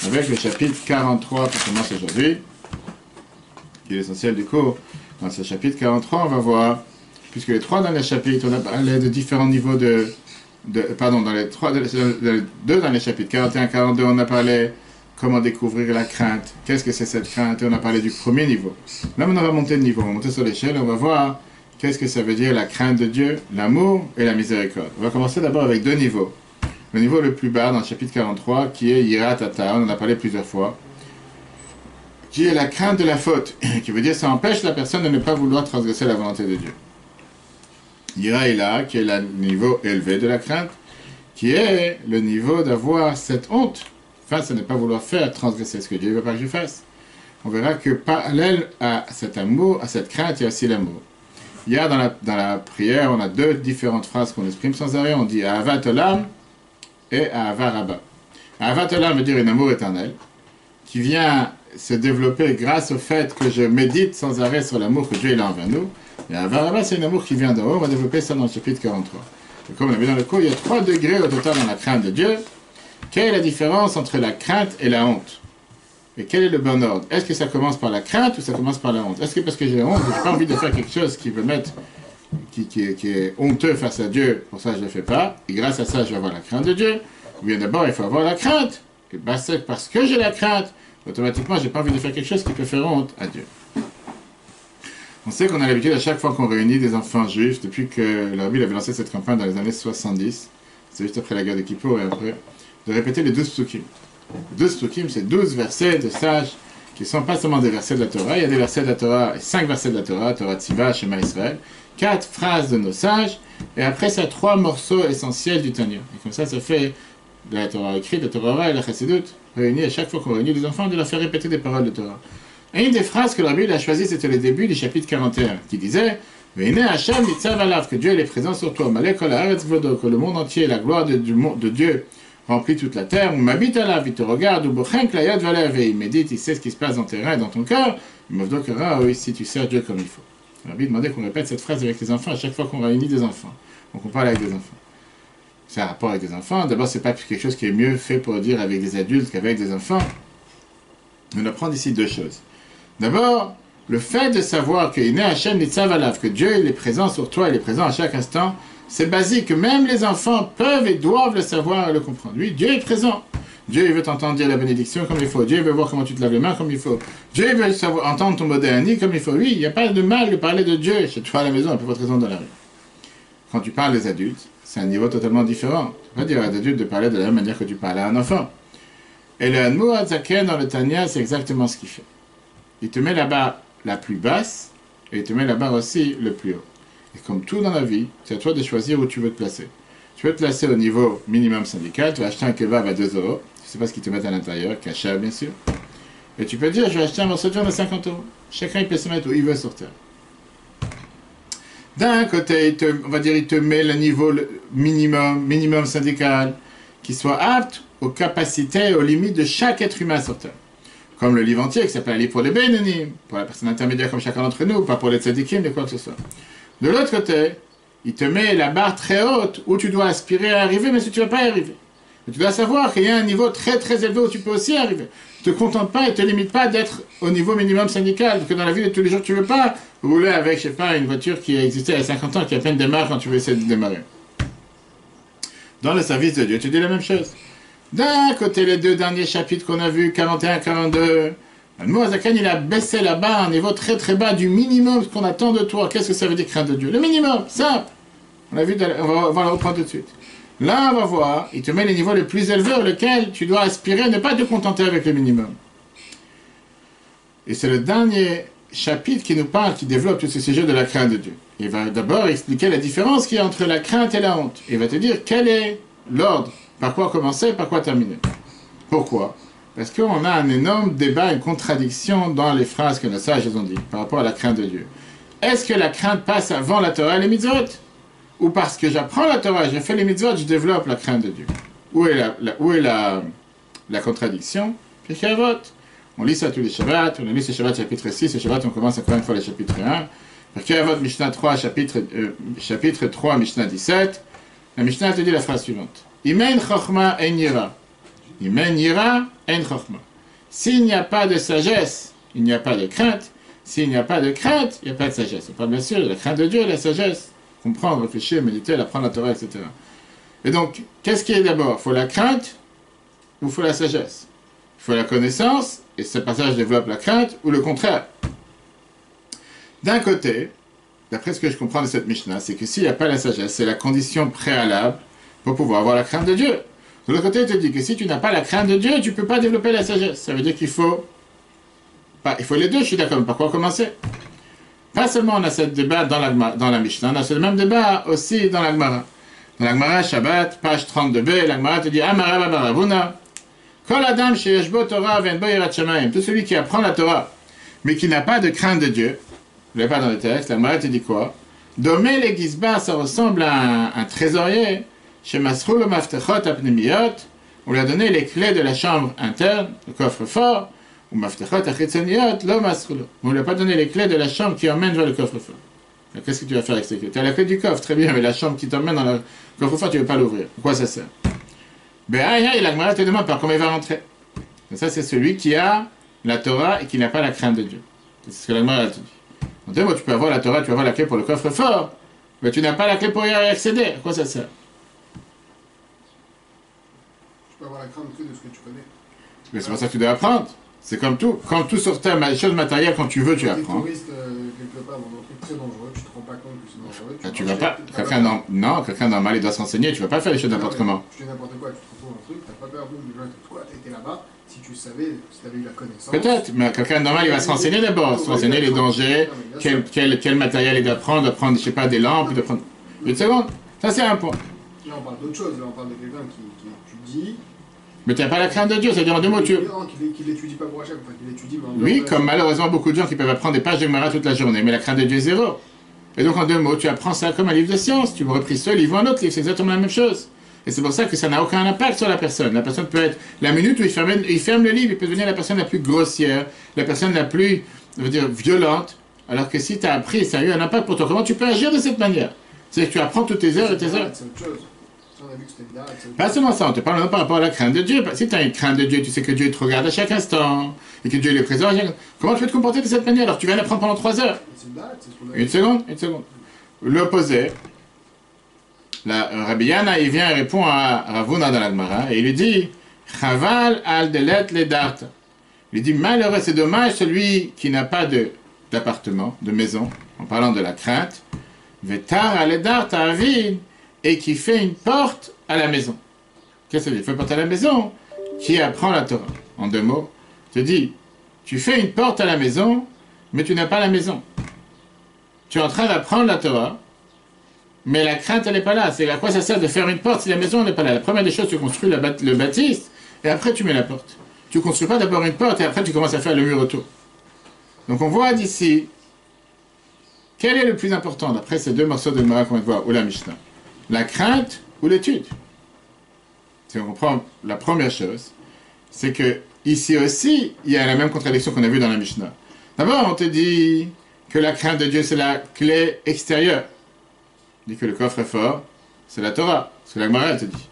avec le chapitre 43 qui commence aujourd'hui, qui est l'essentiel du cours. Dans ce chapitre 43, on va voir, puisque les trois derniers chapitres, on a parlé de différents niveaux dans les deux derniers chapitres, 41 42, on a parlé comment découvrir la crainte, qu'est-ce que c'est cette crainte, et on a parlé du premier niveau. Là, on va monter de niveau, on va monter sur l'échelle, on va voir qu'est-ce que ça veut dire la crainte de Dieu, l'amour et la miséricorde. On va commencer d'abord avec deux niveaux. Le niveau le plus bas dans le chapitre 43, qui est Yirat Ata, on en a parlé plusieurs fois, qui est la crainte de la faute, qui veut dire ça empêche la personne de ne pas vouloir transgresser la volonté de Dieu. Yira Ila, qui est le niveau élevé de la crainte, qui est le niveau d'avoir cette honte face à ne pas vouloir faire transgresser ce que Dieu ne veut pas que je fasse. On verra que parallèle à cet amour, à cette crainte, il y a aussi l'amour. Il y a dans la prière, on a deux différentes phrases qu'on exprime sans arrêt. On dit Ahavat Olam et Ahavat Rabba. Ahavat Olam veut dire un amour éternel qui vient se développer grâce au fait que je médite sans arrêt sur l'amour que Dieu a envers nous. Et Ahavat Rabba, c'est un amour qui vient d'en haut. On va développer ça dans le chapitre 43. Et comme on a vu dans le cours, il y a 3 degrés au total dans la crainte de Dieu. Quelle est la différence entre la crainte et la honte? Et quel est le bon ordre? Est-ce que ça commence par la crainte ou ça commence par la honte? Est-ce que parce que j'ai honte, je n'ai pas envie de faire quelque chose qui est honteux face à Dieu, pour ça je ne le fais pas, et grâce à ça je vais avoir la crainte de Dieu? Ou bien d'abord il faut avoir la crainte. Et ben, c'est parce que j'ai la crainte, automatiquement je n'ai pas envie de faire quelque chose qui peut faire honte à Dieu. On sait qu'on a l'habitude à chaque fois qu'on réunit des enfants juifs, depuis que la Bible avait lancé cette campagne dans les années 70, c'est juste après la guerre de Kippour et après, de répéter les 12 psukim. 12 psukim, c'est 12 versets de sages qui ne sont pas seulement des versets de la Torah. Il y a des versets de la Torah, 5 versets de la Torah, Torah Tziva, Shema Israël, 4 phrases de nos sages, et après ça, 3 morceaux essentiels du Tanya. Et comme ça fait de la Torah écrite, de la Torah orale et la Chassidut, réunis à chaque fois qu'on réunit des enfants, de leur faire répéter des paroles de Torah. Et une des phrases que la Bible a choisies, c'était le début du chapitre 41, qui disait Veine Hashem nitzav alav, que Dieu est présent sur toi, malek kol haaretz kvodo, que le monde entier, la gloire de Dieu, remplit toute la terre, ou m'habite à la, il te regarde, ou bochenk la yad valev, et il médite, il sait ce qui se passe dans tes reins et dans ton cœur, oui, si tu sers Dieu comme il faut. On a demandé qu'on répète cette phrase avec les enfants à chaque fois qu'on réunit des enfants, donc on parle avec des enfants. C'est un rapport avec des enfants, d'abord c'est pas quelque chose qui est mieux fait pour dire avec des adultes qu'avec des enfants. On apprend ici 2 choses. D'abord, le fait de savoir que Iné Hashem nitzav alav, que Dieu il est présent sur toi, il est présent à chaque instant, c'est basique, même les enfants peuvent et doivent le savoir et le comprendre. Oui, Dieu est présent. Dieu il veut t'entendre dire la bénédiction comme il faut. Dieu veut voir comment tu te laves les mains comme il faut. Dieu veut entendre ton modéani comme il faut. Oui, il n'y a pas de mal de parler de Dieu chez toi à la maison, à peu près raison dans la rue. Quand tu parles des adultes, c'est un niveau totalement différent. Tu ne peux pas dire à un adulte de parler de la même manière que tu parles à un enfant. Et le Admor Hatzaken dans le Tanya, c'est exactement ce qu'il fait. Il te met la barre la plus basse et il te met la barre aussi le plus haut. Et comme tout dans la vie, c'est à toi de choisir où tu veux te placer. Tu veux te placer au niveau minimum syndical, tu vas acheter un kebab à 2 euros, tu ne sais pas ce qu'ils te mettent à l'intérieur, cacha bien sûr. Et tu peux dire, je vais acheter un morceau de viande à 50 euros. Chacun il peut se mettre où il veut sur terre. D'un côté, on va dire, il te met le niveau minimum syndical, qui soit apte aux capacités, aux limites de chaque être humain sur terre. Comme le livre entier, qui s'appelle un livre pour les Bénonim, pour la personne intermédiaire comme chacun d'entre nous, pas pour les tzadikim, de quoi que ce soit. De l'autre côté, il te met la barre très haute où tu dois aspirer à arriver, mais si tu ne vas pas y arriver. Mais tu dois savoir qu'il y a un niveau très très élevé où tu peux aussi arriver. Ne te contente pas et ne te limite pas d'être au niveau minimum syndical, parce que dans la vie de tous les jours, tu ne veux pas rouler avec, je sais pas, une voiture qui existait il y a 50 ans, qui à peine démarre quand tu veux essayer de démarrer. Dans le service de Dieu, tu dis la même chose. D'un côté, les deux derniers chapitres qu'on a vus, 41-42, Moazakan, il a baissé là-bas à un niveau très très bas du minimum ce qu'on attend de toi. Qu'est-ce que ça veut dire crainte de Dieu? Le minimum, simple. On a vu, on va le reprendre tout de suite. Là, on va voir, il te met les niveaux les plus élevés auxquels tu dois aspirer, ne pas te contenter avec le minimum. Et c'est le dernier chapitre qui nous parle, qui développe tous ces sujets de la crainte de Dieu. Il va d'abord expliquer la différence qu'il y a entre la crainte et la honte. Il va te dire quel est l'ordre, par quoi commencer, par quoi terminer. Pourquoi? Parce qu'on a un énorme débat, une contradiction dans les phrases que nos sages ont dit par rapport à la crainte de Dieu. Est-ce que la crainte passe avant la Torah et les mitzvot? Ou parce que j'apprends la Torah, je fais les mitzvot, je développe la crainte de Dieu? Où est la contradiction? Pirkei Avot. On lit ça tous les Shabbats, on a lu ce Shabbat chapitre 6, ce Shabbat on commence encore une fois le chapitre 1. Pirkei Avot, Mishnah 3, chapitre 3, Mishnah 17. La Mishnah te dit la phrase suivante. Imen chochma en yira. Imen yira en chochma. S'il n'y a pas de sagesse, il n'y a pas de crainte. S'il n'y a pas de crainte, il n'y a pas de sagesse. On parle bien sûr de la crainte de Dieu et la sagesse. Comprendre, réfléchir, méditer, apprendre la Torah, etc. Et donc, qu'est-ce qui est d'abord? Il faut la crainte ou il faut la sagesse? Il faut la connaissance, et ce passage développe la crainte, ou le contraire? D'un côté, d'après ce que je comprends de cette Mishnah, c'est que s'il n'y a pas la sagesse, c'est la condition préalable pour pouvoir avoir la crainte de Dieu. De l'autre côté, il te dit que si tu n'as pas la crainte de Dieu, tu ne peux pas développer la sagesse. Ça veut dire qu'il faut... il faut les deux, je suis d'accord, mais par quoi commencer? Pas seulement on a ce débat dans la Mishnah, on a ce même débat aussi dans la Gemara. Dans la Gemara, Shabbat, page 32b, la Gemara te dit Amara Babaravuna, Kol Adam Sheyeshbo Torah Ven Bo Yirat Shamayim. Tout celui qui apprend la Torah, mais qui n'a pas de crainte de Dieu, je ne l'ai pas dans le texte, la Gemara te dit quoi? Domé le Gizba, ça ressemble à un trésorier, chez Masrou le Maftechot Apnemiyot, on lui a donné les clés de la chambre interne, le coffre-fort. Ou maftechot achitzoniot, lo masrulo. On ne lui a pas donné les clés de la chambre qui emmène vers le coffre-fort. Qu'est-ce que tu vas faire avec ces clés? Tu as la clé du coffre, très bien, mais la chambre qui t'emmène dans le coffre-fort, tu ne veux pas l'ouvrir. Pourquoi ça sert? Et la Gemara te demande par comment il va rentrer. Et ça, c'est celui qui a la Torah et qui n'a pas la crainte de Dieu. C'est ce que la Gemara te dit. En deux mots, tu peux avoir la Torah, tu peux avoir la clé pour le coffre-fort, mais tu n'as pas la clé pour y accéder. À quoi ça sert? Tu peux avoir la crainte que de ce que tu connais. Mais c'est pour ça que tu dois apprendre. C'est comme tout. Quand tout sur terre, les choses matérielles, quand tu veux, tu apprends. Tu es touriste quelque part dans un truc très dangereux, tu te rends pas compte que c'est dangereux. Tu vas pas. Quelqu'un normal, il doit s'enseigner. Tu vas pas faire les choses n'importe comment. Tu fais n'importe quoi, tu te retrouves dans un truc, t'as pas peur, boum, les gens te quoi, t'as été là-bas. Si tu savais, si t'avais eu la connaissance. Peut-être, mais quelqu'un normal, il va se renseigner d'abord, se renseigner les dangers, quel matériel il doit prendre, je sais pas, des lampes, de prendre. Une seconde, ça c'est un point. Là on parle d'autre chose, là on parle de quelqu'un qui étudie. Mais tu n'as pas la crainte de Dieu, c'est-à-dire en deux mots, tu... Non, qui l'étudie pas pour Hachem, enfin qui l'étudie... Oui, comme malheureusement beaucoup de gens qui peuvent apprendre des pages de Gemara toute la journée, mais la crainte de Dieu est zéro. Et donc en deux mots, tu apprends ça comme un livre de science, tu me repris ce livre ou un autre livre, c'est exactement la même chose. Et c'est pour ça que ça n'a aucun impact sur la personne. La personne peut être... La minute où il ferme le livre, il peut devenir la personne la plus grossière, la personne la plus, je veux dire, violente, alors que si tu as appris, ça a eu un impact pour toi. Comment tu peux agir de cette manière? C'est-à-dire que tu apprends toutes tes heures et tes heures. C'est autre chose. On a vu que c'était là, pas seulement ça, on te parle par rapport à la crainte de Dieu. Si tu as une crainte de Dieu, tu sais que Dieu te regarde à chaque instant, et que Dieu est présent. Comment tu peux te comporter de cette manière? Alors tu viens l'apprendre pendant 3 heures. Une seconde. L'opposé. Rabbi Yana, il vient et répond à Ravuna dans la Gemara, et il lui dit Chaval al delet le darta. Il dit malheureux, c'est dommage celui qui n'a pas d'appartement, de maison, en parlant de la crainte. Vetar al darta avid. Et qui fait une porte à la maison. Qu'est-ce que ça veut dire? Il fait une porte à la maison qui apprend la Torah. En deux mots, je te dis, tu fais une porte à la maison, mais tu n'as pas la maison. Tu es en train d'apprendre la Torah, mais la crainte, elle n'est pas là. C'est à quoi ça sert de faire une porte si la maison n'est pas là? La première des choses, tu construis le bâtisse, et après tu mets la porte. Tu ne construis pas d'abord une porte, et après tu commences à faire le mur autour. Donc on voit d'ici, quel est le plus important d'après ces deux morceaux de Gemara qu'on vient de voir, ou la Mishnah? La crainte ou l'étude? Si on comprend la première chose, c'est que ici aussi, il y a la même contradiction qu'on a vue dans la Mishnah. D'abord, on te dit que la crainte de Dieu, c'est la clé extérieure. On dit que le coffre-fort, c'est la Torah. C'est ce que la Gemara te dit.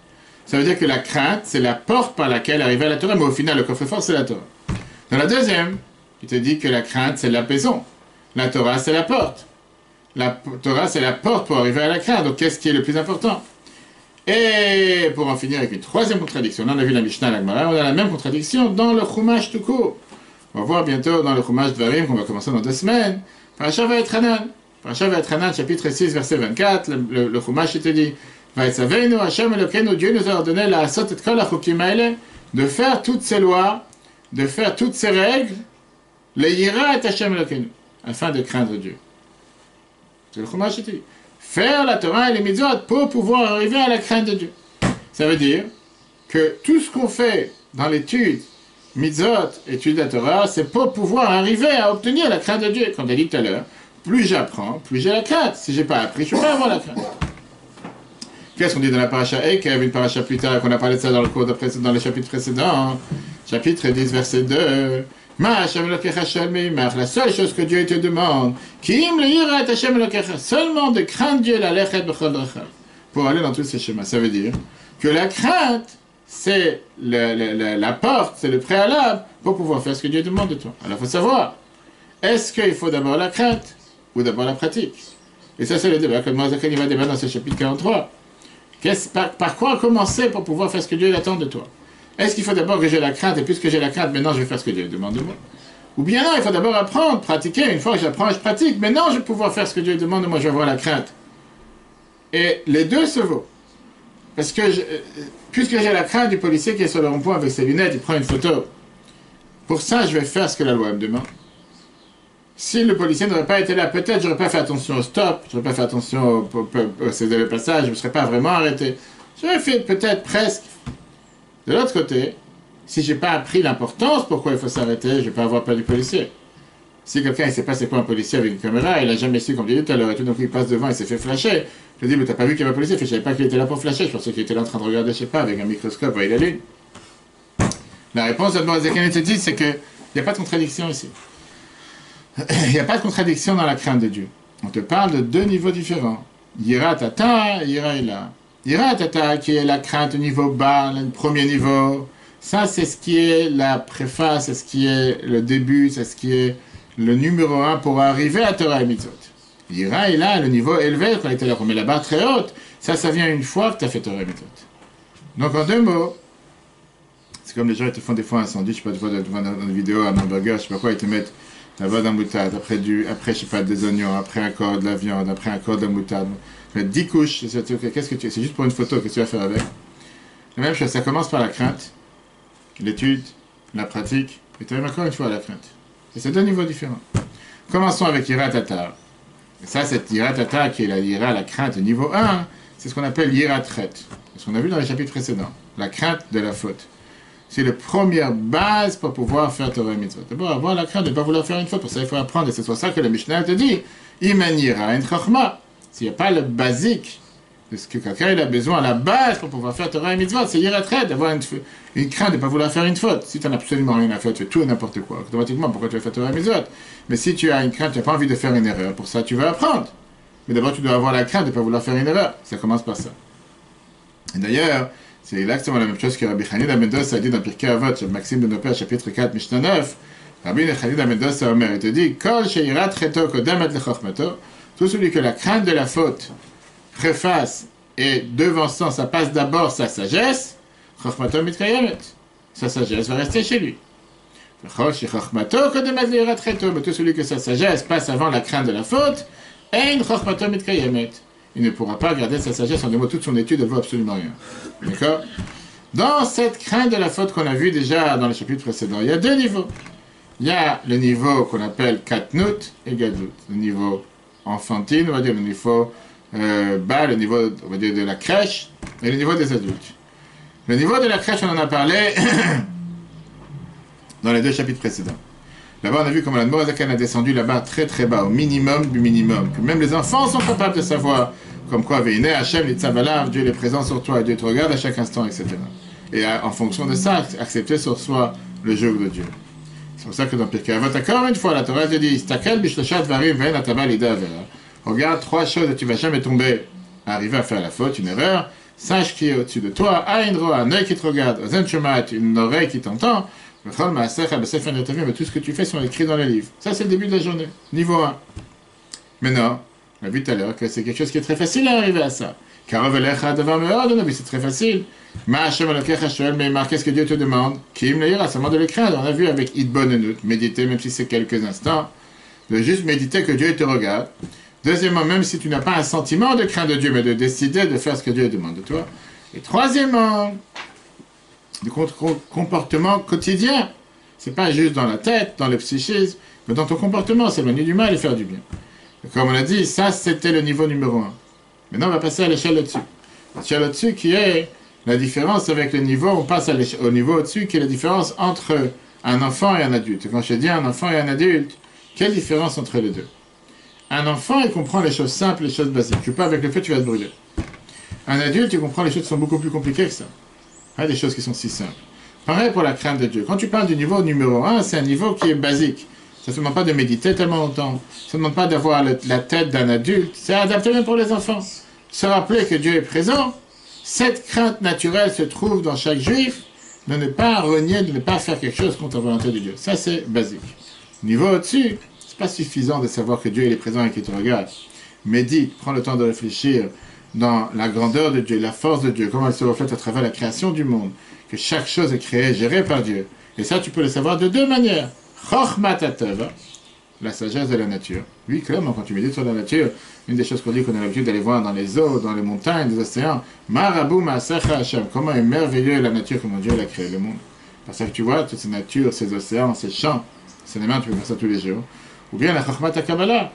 Ça veut dire que la crainte, c'est la porte par laquelle arriver à la Torah, mais au final, le coffre-fort, c'est la Torah. Dans la deuxième, il te dit que la crainte, c'est la maison. La Torah, c'est la porte. La Torah, c'est la porte pour arriver à la crainte. Donc, qu'est-ce qui est le plus important? Et pour en finir avec une troisième contradiction, là, on a vu la Mishnah, la Gemara, on a la même contradiction dans le Chumash tout court. On va voir bientôt dans le Chumash Dvarim, qu'on va commencer dans 2 semaines, Parashat Vayetranan. Parashat Vayetranan, chapitre 6, verset 24, le Chumash, il te dit, Vayetzavenu, Hashem Elokeinu, Dieu nous a ordonné la Asot et Kol HaChukim Haele, de faire toutes ces lois, de faire toutes ces règles, le Yira et Hashem Elokeinu, afin de craindre Dieu. C'est le Chumash, il te dit. Faire la Torah et les mitzvot pour pouvoir arriver à la crainte de Dieu. Ça veut dire que tout ce qu'on fait dans l'étude, mitzvot, étude de la Torah, c'est pour pouvoir arriver à obtenir la crainte de Dieu. Comme on a dit tout à l'heure, plus j'apprends, plus j'ai la crainte. Si je n'ai pas appris, je ne peux pas avoir la crainte. Qu'est-ce qu'on dit dans la paracha Ekev, une paracha plus tard, qu'on a parlé de ça dans le cours dans le chapitre précédent, chapitre 10, verset 2. La seule chose que Dieu te demande, seulement de craindre Dieu pour aller dans tous ces chemins. Ça veut dire que la crainte, c'est la porte, c'est le préalable pour pouvoir faire ce que Dieu demande de toi. Alors il faut savoir, est-ce qu'il faut d'abord la crainte ou d'abord la pratique? Et ça, c'est le débat que Moïse va débattre dans ce chapitre 43. Par quoi commencer pour pouvoir faire ce que Dieu attend de toi? Est-ce qu'il faut d'abord que j'ai la crainte, et puisque j'ai la crainte, maintenant je vais faire ce que Dieu demande de moi? Ou bien non, il faut d'abord apprendre, pratiquer, une fois que j'apprends, je pratique, maintenant je vais pouvoir faire ce que Dieu demande de moi, je vais avoir la crainte. Et les deux se vaut. Parce que, puisque j'ai la crainte du policier qui est sur le rond-point avec ses lunettes, il prend une photo. Pour ça, je vais faire ce que la loi me demande. Si le policier n'aurait pas été là, peut-être je n'aurais pas fait attention au stop, je n'aurais pas fait attention au céder le passage, je ne me serais pas vraiment arrêté. J'aurais fait peut-être presque. De l'autre côté, si je n'ai pas appris l'importance, pourquoi il faut s'arrêter, je ne vais pas avoir peur du policier. Si quelqu'un ne sait pas c'est quoi un policier avec une caméra, il n'a jamais su, comme je disais tout à l'heure, et tout d'un coup il passe devant, il s'est fait flasher. Je dis, mais t'as pas vu qu'il y avait un policier? Je ne savais pas qu'il était là pour flasher, je pensais qu'il était là en train de regarder, je ne sais pas, avec un microscope, voyez la lune. La réponse de Moïse te dit, c'est qu'il n'y a pas de contradiction ici. Il n'y a pas de contradiction dans la crainte de Dieu. On te parle de deux niveaux différents. Yira tata, yira ila. Yira tata, qui est la crainte au niveau bas, le premier niveau. Ça, c'est ce qui est la préface, c'est ce qui est le début, c'est ce qui est le numéro 1 pour arriver à Torah et Mitzvot. Yira ila, le niveau élevé, quand on met la barre très haute, ça vient une fois que tu as fait Torah et Mitzvot. Donc, en deux mots, c'est comme les gens qui te font des fois un sandwich, je sais pas, tu vois dans une vidéo, un hamburger, je sais pas quoi, ils te mettent la base de moutarde, après je sais pas, des oignons, après encore de la viande, après encore de la moutarde. 10 couches, qu'est-ce que tu... C'est juste pour une photo, qu'est-ce que tu vas faire avec? La même chose, ça commence par la crainte, l'étude, la pratique, et tu arrives encore une fois à la crainte. Et c'est deux niveaux différents. Commençons avec Yira Tatar. Et ça, cette Yira Tatar, qui est la Yira, la crainte, niveau 1, c'est ce qu'on appelle Yira Tret. C'est ce qu'on a vu dans les chapitres précédents. La crainte de la faute. C'est la première base pour pouvoir faire Torah et Mitzvot. D'abord, avoir la crainte de ne pas vouloir faire une faute. Pour ça, il faut apprendre. Et c'est pour ça que le Mishnah te dit Iman Yira en Chachma. S'il n'y a pas le basique de ce que quelqu'un a besoin, la base pour pouvoir faire Torah et Mitzvot, c'est Yira Tret, d'avoir une crainte de ne pas vouloir faire une faute. Si tu n'as absolument rien à faire, tu fais tout et n'importe quoi. Automatiquement, pourquoi tu vas faire Torah et Mitzvot? Mais si tu as une crainte, tu n'as pas envie de faire une erreur, pour ça, tu vas apprendre. Mais d'abord, tu dois avoir la crainte de ne pas vouloir faire une erreur. Ça commence par ça. Et d'ailleurs, c'est exactement la même chose que Rabbi Hanina ben Dosa a dit dans Pirkei Avot, Maxime de nos pères, chapitre 4, Mishnah 9. Rabbi Hanina ben Dosa Omer, il te dit, Kol sheyirat cheto kodamet lechachmato, tout celui que la crainte de la faute préface et devançant, ça passe d'abord sa sagesse, chachmato mitkayemet. Sa sagesse va rester chez lui. Kol shechachmato kodamet leyirat cheto, mais tout celui que sa sagesse passe avant la crainte de la faute, ein chachmato mitkayemet. Il ne pourra pas garder sa sagesse, en deux mots, toute son étude, elle ne vaut absolument rien. D'accord? Dans cette crainte de la faute qu'on a vue déjà dans le chapitre précédent, il y a deux niveaux. Il y a le niveau qu'on appelle katnout et gadlut. Le niveau enfantine, on va dire, le niveau bas, le niveau, on va dire, de la crèche, et le niveau des adultes. Le niveau de la crèche, on en a parlé dans les deux chapitres précédents. Là-bas, on a vu comment la Morazakan a descendu là-bas très très bas, au minimum du minimum. Que même les enfants sont capables de savoir, comme quoi, Veine, Hachem, Nitzavalav, Dieu est présent sur toi et Dieu te regarde à chaque instant, etc. Et en fonction de ça, accepter sur soi le jeu de Dieu. C'est pour ça que dans Pirkei Avot, encore une fois, la Torah te dit, Stakel bishloshat varim vein ataba lida avera. Regarde trois choses et tu ne vas jamais tomber, arriver à faire la faute, une erreur. Sache qui est au-dessus de toi, Aïn Roa, un œil qui te regarde, Ozen Shumat, une oreille qui t'entend, tout ce que tu fais sont écrits dans les livres. Ça, c'est le début de la journée, niveau 1. Maintenant, on a vu tout à l'heure que c'est quelque chose qui est très facile à arriver à ça. Car c'est très facile. Qu'est-ce que Dieu te demande? Kim le seulement de le craindre. On a vu avec Idbonenut, méditer, même si c'est quelques instants, de juste méditer que Dieu te regarde. Deuxièmement, même si tu n'as pas un sentiment de crainte de Dieu, mais de décider de faire ce que Dieu demande de toi. Et troisièmement, du comportement quotidien. C'est pas juste dans la tête, dans le psychisme, mais dans ton comportement, s'éloigner du mal et faire du bien. Et comme on l'a dit, ça c'était le niveau numéro 1. Maintenant, on va passer à l'échelle au-dessus. L'échelle au-dessus qui est la différence avec le niveau, on passe au niveau au-dessus qui est la différence entre un enfant et un adulte. Et quand je dis un enfant et un adulte, quelle différence entre les deux? Un enfant, il comprend les choses simples, les choses basiques. Tu pas avec le feu, tu vas te brûler. Un adulte, il comprend les choses qui sont beaucoup plus compliquées que ça. Il y a des choses qui sont si simples. Pareil pour la crainte de Dieu. Quand tu parles du niveau numéro 1, c'est un niveau qui est basique. Ça ne se demande pas de méditer tellement longtemps. Ça ne demande pas d'avoir la tête d'un adulte. C'est adapté même pour les enfants. Se rappeler que Dieu est présent, cette crainte naturelle se trouve dans chaque juif, de ne pas renier, de ne pas faire quelque chose contre la volonté de Dieu. Ça, c'est basique. Niveau au-dessus, c'est pas suffisant de savoir que Dieu il est présent et qu'il te regarde. Médite, prends le temps de réfléchir dans la grandeur de Dieu, la force de Dieu, comment elle se reflète à travers la création du monde, que chaque chose est créée, gérée par Dieu. Et ça, tu peux le savoir de deux manières. Chochmat hateva, la sagesse de la nature. Oui, clairement, quand tu médites sur la nature, une des choses qu'on dit qu'on a l'habitude d'aller voir dans les eaux, dans les montagnes, les océans, Marabou Maasecha Hashem, comment est merveilleux la nature, comment Dieu a créé le monde. Parce que tu vois, toutes ces natures, ces océans, ces champs, ces mains, tu peux faire ça tous les jours. Ou bien la Chochmat HaKabbalah,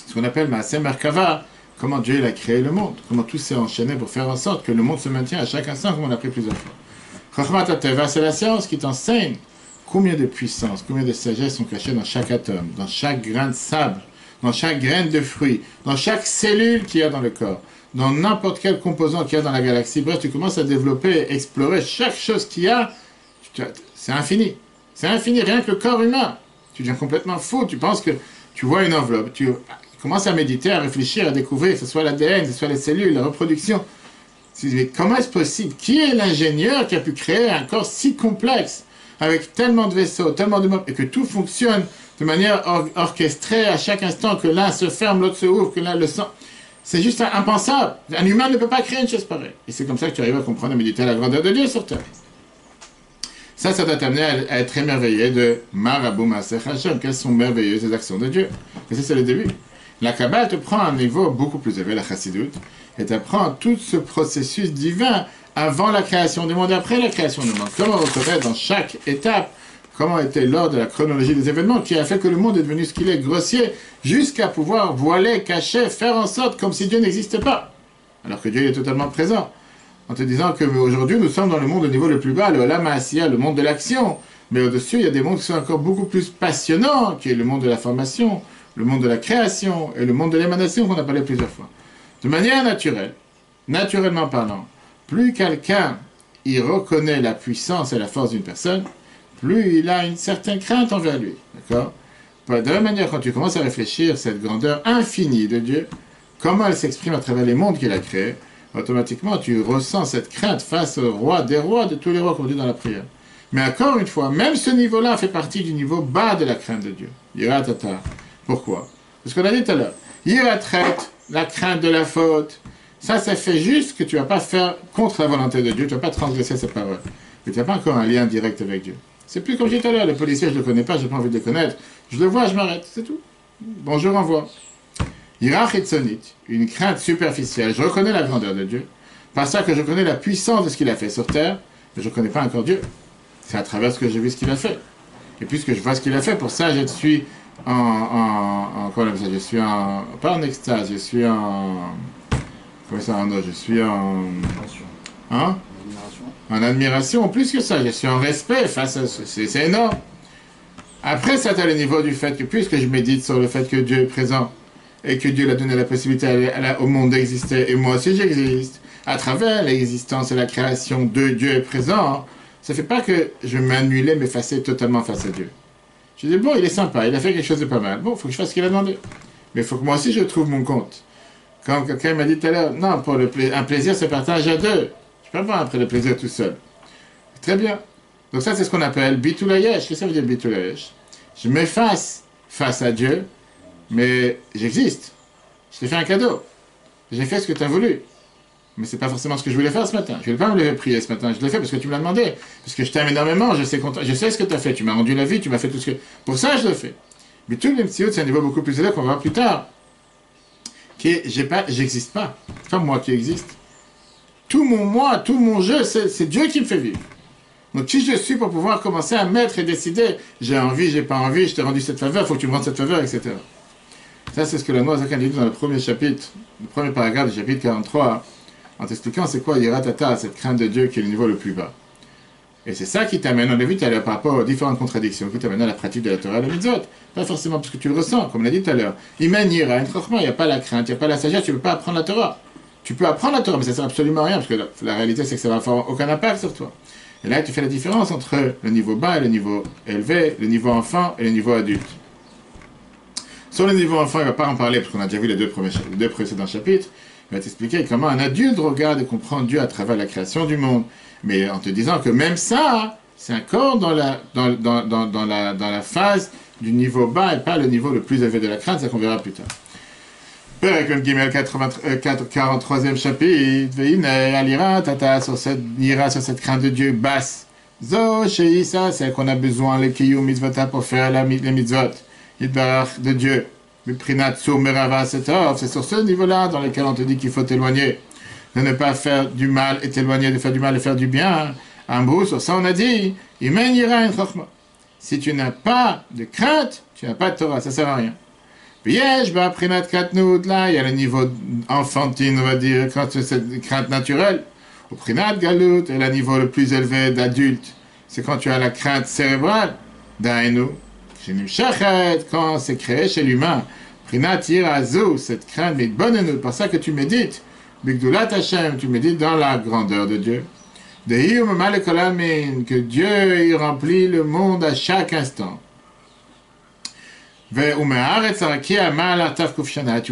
ce qu'on appelle Maaseh Merkava, comment Dieu a créé le monde, comment tout s'est enchaîné pour faire en sorte que le monde se maintienne à chaque instant, comme on l'a appris plusieurs fois. Chochmat HaTeva, c'est la science qui t'enseigne combien de puissance, combien de sagesse sont cachées dans chaque atome, dans chaque grain de sable, dans chaque graine de fruit, dans chaque cellule qu'il y a dans le corps, dans n'importe quel composant qu'il y a dans la galaxie. Bref, tu commences à développer, explorer chaque chose qu'il y a, c'est infini. C'est infini, rien que le corps humain. Tu deviens complètement fou, tu penses que tu vois une enveloppe, tu commences à méditer, à réfléchir, à découvrir, que ce soit l'ADN, que ce soit les cellules, la reproduction. Mais comment est-ce possible? Qui est l'ingénieur qui a pu créer un corps si complexe, avec tellement de vaisseaux, tellement de mobs, et que tout fonctionne de manière orchestrée à chaque instant, que l'un se ferme, l'autre se ouvre, que l'un le sent? C'est juste impensable. Un humain ne peut pas créer une chose pareille. Et c'est comme ça que tu arrives à comprendre et méditer la grandeur de Dieu sur terre. Ça doit t'amener à être émerveillé de Marabou Maaser Hashem. Quelles sont merveilleuses les actions de Dieu. Et ça, c'est le début. La Kabbalah te prend à un niveau beaucoup plus élevé, la Chassidut, et t'apprend tout ce processus divin avant la création du monde et après la création du monde. Comment on reconnaît dans chaque étape, comment était l'ordre de la chronologie des événements qui a fait que le monde est devenu ce qu'il est, grossier, jusqu'à pouvoir voiler, cacher, faire en sorte comme si Dieu n'existait pas. Alors que Dieu est totalement présent. En te disant qu'aujourd'hui, nous sommes dans le monde au niveau le plus bas, le Olam Ha'asiya, le monde de l'action. Mais au-dessus, il y a des mondes qui sont encore beaucoup plus passionnants, qui est le monde de la formation, le monde de la création et le monde de l'émanation qu'on a parlé plusieurs fois. De manière naturelle, naturellement parlant, plus quelqu'un y reconnaît la puissance et la force d'une personne, plus il a une certaine crainte envers lui. D'accord? De la même manière, quand tu commences à réfléchir cette grandeur infinie de Dieu, comment elle s'exprime à travers les mondes qu'il a créés, automatiquement, tu ressens cette crainte face au roi des rois, de tous les rois qu'on dit dans la prière. Mais encore une fois, même ce niveau-là fait partie du niveau bas de la crainte de Dieu. Yira Tata. Pourquoi? Parce qu'on a dit tout à l'heure. Yira traite la crainte de la faute. Ça fait juste que tu ne vas pas faire contre la volonté de Dieu, tu ne vas pas transgresser sa parole. Mais tu n'as pas encore un lien direct avec Dieu. C'est plus comme je disais tout à l'heure, le policier, je ne le connais pas, je n'ai pas envie de le connaître. Je le vois, je m'arrête, c'est tout. Bonjour, au revoir. Yira Chitzonit, une crainte superficielle. Je reconnais la grandeur de Dieu. Par ça que je connais la puissance de ce qu'il a fait sur terre, mais je ne connais pas encore Dieu. C'est à travers ce que j'ai vu ce qu'il a fait. Et puisque je vois ce qu'il a fait, pour ça je suis je suis pas en extase, je suis en... Comment ça, non, je suis en... Hein? En admiration, plus que ça, je suis en respect face à... C'est énorme. Après ça, tu as le niveau du fait que, puisque je médite sur le fait que Dieu est présent, et que Dieu l'a donné la possibilité au monde d'exister, et moi aussi j'existe, à travers l'existence et la création de Dieu est présent, ça ne fait pas que je m'annulais, m'effacer totalement face à Dieu. Je dis, bon, il est sympa, il a fait quelque chose de pas mal, bon, il faut que je fasse ce qu'il a demandé. Mais il faut que moi aussi je trouve mon compte. Quand quelqu'un m'a dit tout à l'heure, non, pour un plaisir se partage à deux. Je peux pas voir après le plaisir tout seul. Très bien. Donc ça, c'est ce qu'on appelle bitulayesh. Qu'est-ce que ça veut dire bitulayesh? Je m'efface face à Dieu, mais j'existe. Je t'ai fait un cadeau. J'ai fait ce que tu as voulu. Mais c'est pas forcément ce que je voulais faire ce matin. Je ne voulais pas me lever prier ce matin. Je l'ai fait parce que tu me l'as demandé. Parce que je t'aime énormément. Je sais ce que tu as fait. Tu m'as rendu la vie. Tu m'as fait tout ce que... Pour ça, je le fais. Mais tout le même c'est un niveau beaucoup plus élevé qu'on va voir plus tard. J'existe pas. C'est pas moi qui existe. Tout mon moi, tout mon jeu, c'est Dieu qui me fait vivre. Donc qui je suis pour pouvoir commencer à mettre et décider, j'ai envie, j'ai pas envie, je t'ai rendu cette faveur, il faut que tu me rendes cette faveur, etc. Ça, c'est ce que la Noazakan dit dans le premier chapitre, le premier paragraphe du chapitre 43, en t'expliquant c'est quoi Yiratata, cette crainte de Dieu qui est le niveau le plus bas. Et c'est ça qui t'amène, on l'a vu tout à l'heure, par rapport aux différentes contradictions, qui t'amène à la pratique de la Torah et la mitzvot. Pas forcément parce que tu le ressens, comme on l'a dit tout à l'heure. Imen yira, il n'y a pas la crainte, il n'y a pas la sagesse, tu ne peux pas apprendre la Torah. Tu peux apprendre la Torah, mais ça ne sert absolument à rien, parce que la réalité, c'est que ça ne va avoir aucun impact sur toi. Et là, tu fais la différence entre le niveau bas et le niveau élevé, le niveau enfant et le niveau adulte. Sur le niveau enfant, il ne va pas en parler, parce qu'on a déjà vu les deux précédents chapitres. Il va t'expliquer comment un adulte regarde et comprend Dieu à travers la création du monde. Mais en te disant que même ça, c'est encore dans la phase du niveau bas et pas le niveau le plus élevé de la crainte, c'est qu'on verra plus tard. Perek Gimel 43e chapitre, Veine alira tata sur cette crainte de Dieu basse. Zo sheisa, c'est qu'on a besoin les kiyum mitzvota pour faire les mitzvot. Yitbarach de Dieu. Miprinat sur merava setov, c'est sur ce niveau-là dans lequel on te dit qu'il faut t'éloigner. De ne pas faire du mal et t'éloigner de faire du mal et faire du bien. En bout, sur ça on a dit, Imen yira en chokma. Si tu n'as pas de crainte, tu n'as pas de Torah, ça sert à rien. Yesh, bah, prinat katnout, là, il y a le niveau enfantine, on va dire, quand c'est cette crainte naturelle. Au prinat galout, et le niveau le plus élevé d'adulte, c'est quand tu as la crainte cérébrale. Dainu, shenim shachet, quand c'est créé chez l'humain. Prinat yirazu, cette crainte, mais bonne nous, pour ça que tu médites. Bigdulat Hashem, tu médites dans la grandeur de Dieu. Dehium malekolamin, que Dieu il remplit le monde à chaque instant. Tu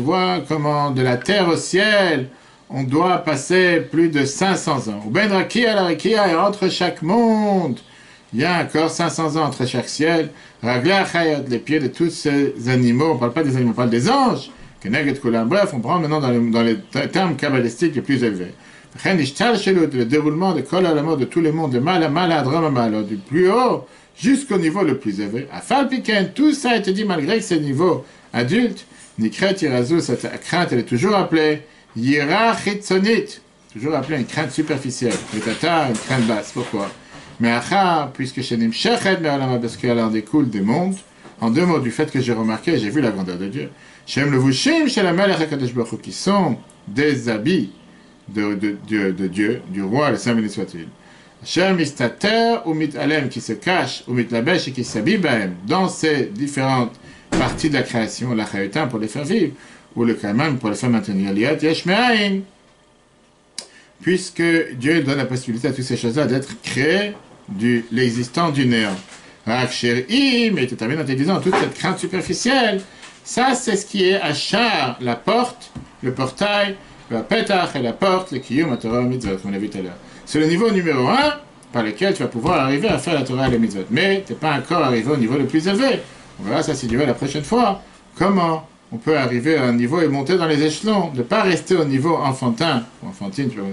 vois comment de la terre au ciel, on doit passer plus de 500 ans. Et entre chaque monde, il y a encore 500 ans entre chaque ciel. Les pieds de tous ces animaux, on ne parle pas des animaux, on parle des anges. Bref, on prend maintenant dans les termes kabbalistiques les plus élevés. Le déroulement de Kol Alamot de tous les mondes, de mal à mal à Drama, du plus haut jusqu'au niveau le plus élevé. À Falpiken, tout ça a été dit malgré que c'est niveau adulte. Nikret Yirazu, cette crainte, elle est toujours appelée Yira Chitzonit, toujours appelée une crainte superficielle. Tata, une crainte basse. Pourquoi? Mais Acha, puisque Shenim Shechet Me'alama, parce qu'elle en découle des mondes, en deux mots du fait que j'ai remarqué, j'ai vu la grandeur de Dieu. Shem Levushim, Shel Melech HaKadosh Baruch Hu, qui sont des habits de Dieu, du roi, le Saint béni soit-il. Shem Mistater ou Mitalem, qui se cache, ou Mitlabesh, et qui s'habille dans ces différentes parties de la création, la Chayotam pour les faire vivre, ou le Kamam pour les faire maintenir. Liat Yesh Me'ain, puisque Dieu donne la possibilité à toutes ces choses-là d'être créées de l'existant du néant. Rakshir'im, et tu termines en te disant toute cette crainte superficielle, ça c'est ce qui est Achar, la porte, le portail, la Petach et la porte, le Kiyum, la Torah, Mitzvot, comme on l'a vu tout à l'heure. C'est le niveau numéro 1 par lequel tu vas pouvoir arriver à faire la Torah et les Mitzvot. Mais tu n'es pas encore arrivé au niveau le plus élevé. On verra ça si Dieu veut la prochaine fois. Comment on peut arriver à un niveau et monter dans les échelons, de ne pas rester au niveau enfantin, ou enfantine, tu vois,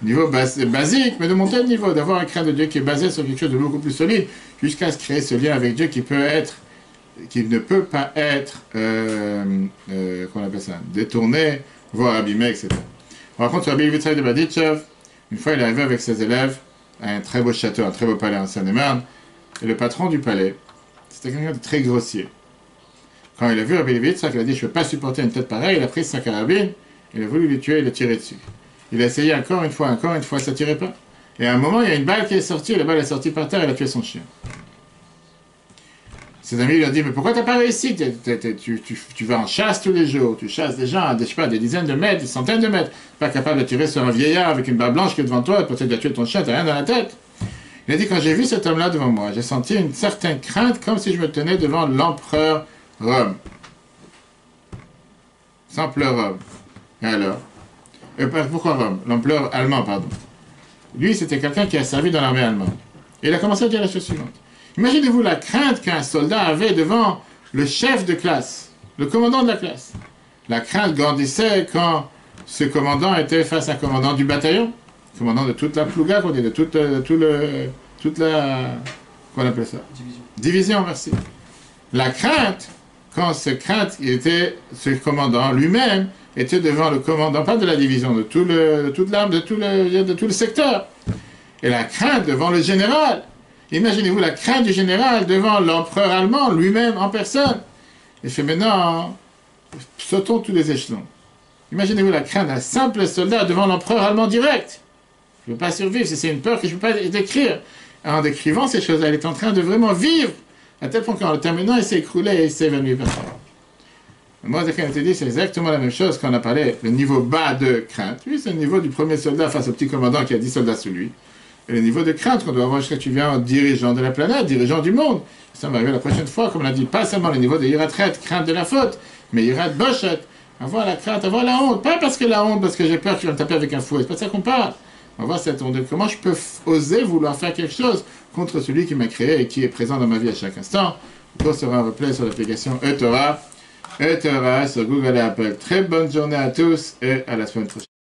niveau basique, mais de monter le niveau, d'avoir un crainte de Dieu qui est basé sur quelque chose de beaucoup plus solide, jusqu'à se créer ce lien avec Dieu qui ne peut pas être, comment on appelle ça, détourné, voire abîmé, etc. Par contre, Rabbi Yitzhak de Baditchev, une fois il est arrivé avec ses élèves à un très beau château, un très beau palais en Seine-et-Marne, et le patron du palais, c'était quelqu'un de très grossier. Quand il a vu Rabbi Yitzhak, il a dit « Je ne peux pas supporter une tête pareille », il a pris sa carabine, il a voulu le tuer, il a tiré dessus. Il a essayé encore une fois, ça ne tirait pas. Et à un moment, il y a une balle qui est sortie, la balle est sortie par terre, il a tué son chien. Ses amis lui ont dit, mais pourquoi t'as pas réussi? Tu vas en chasse tous les jours, tu chasses des gens à je sais pas, des dizaines de mètres, des centaines de mètres, pas capable de tirer sur un vieillard avec une barbe blanche qui est devant toi, peut-être de tuer ton chien, t'as rien dans la tête. Il a dit, quand j'ai vu cet homme-là devant moi, j'ai senti une certaine crainte comme si je me tenais devant l'empereur Rome. L'empereur Rome. Et alors? Pourquoi Rome? L'empereur allemand, pardon. Lui, c'était quelqu'un qui a servi dans l'armée allemande. Et il a commencé à dire la chose suivante. Imaginez-vous la crainte qu'un soldat avait devant le chef de classe, le commandant de la classe. La crainte grandissait quand ce commandant était face à un commandant du bataillon, commandant de toute la plouga, qu'on dit, de toute la... Qu'on appelle ça? Division, merci. La crainte, quand ce commandant lui-même était devant le commandant, pas de la division, de toute l'arme, de tout le secteur. Et la crainte devant le général. Imaginez-vous la crainte du général devant l'empereur allemand lui-même en personne. Il fait maintenant, sautons tous les échelons. Imaginez-vous la crainte d'un simple soldat devant l'empereur allemand direct. Je ne peux pas survivre, c'est une peur que je ne peux pas décrire. En décrivant ces choses-là, il est en train de vraiment vivre, à tel point qu'en le terminant, il s'est écroulé et il s'est évanoui par terre. Moi, ce qu'on te dit, c'est exactement la même chose quand on a parlé le niveau bas de crainte. Oui, c'est le niveau du premier soldat face au petit commandant qui a 10 soldats sous lui. Et le niveau de crainte qu'on doit avoir jusqu'à ce que tu viens dirigeant de la planète, dirigeant du monde. Ça va arriver la prochaine fois, comme on a dit, pas seulement le niveau de yiratret, crainte de la faute, mais yirat boshet, avoir la crainte, avoir la honte. Pas parce que la honte, parce que j'ai peur que tu vas me taper avec un fouet, c'est pas de ça qu'on parle. On va voir cette honte. Comment je peux oser vouloir faire quelque chose contre celui qui m'a créé et qui est présent dans ma vie à chaque instant. Le cours sera un replay sur l'application eTorah sur Google et Apple. Très bonne journée à tous et à la semaine prochaine.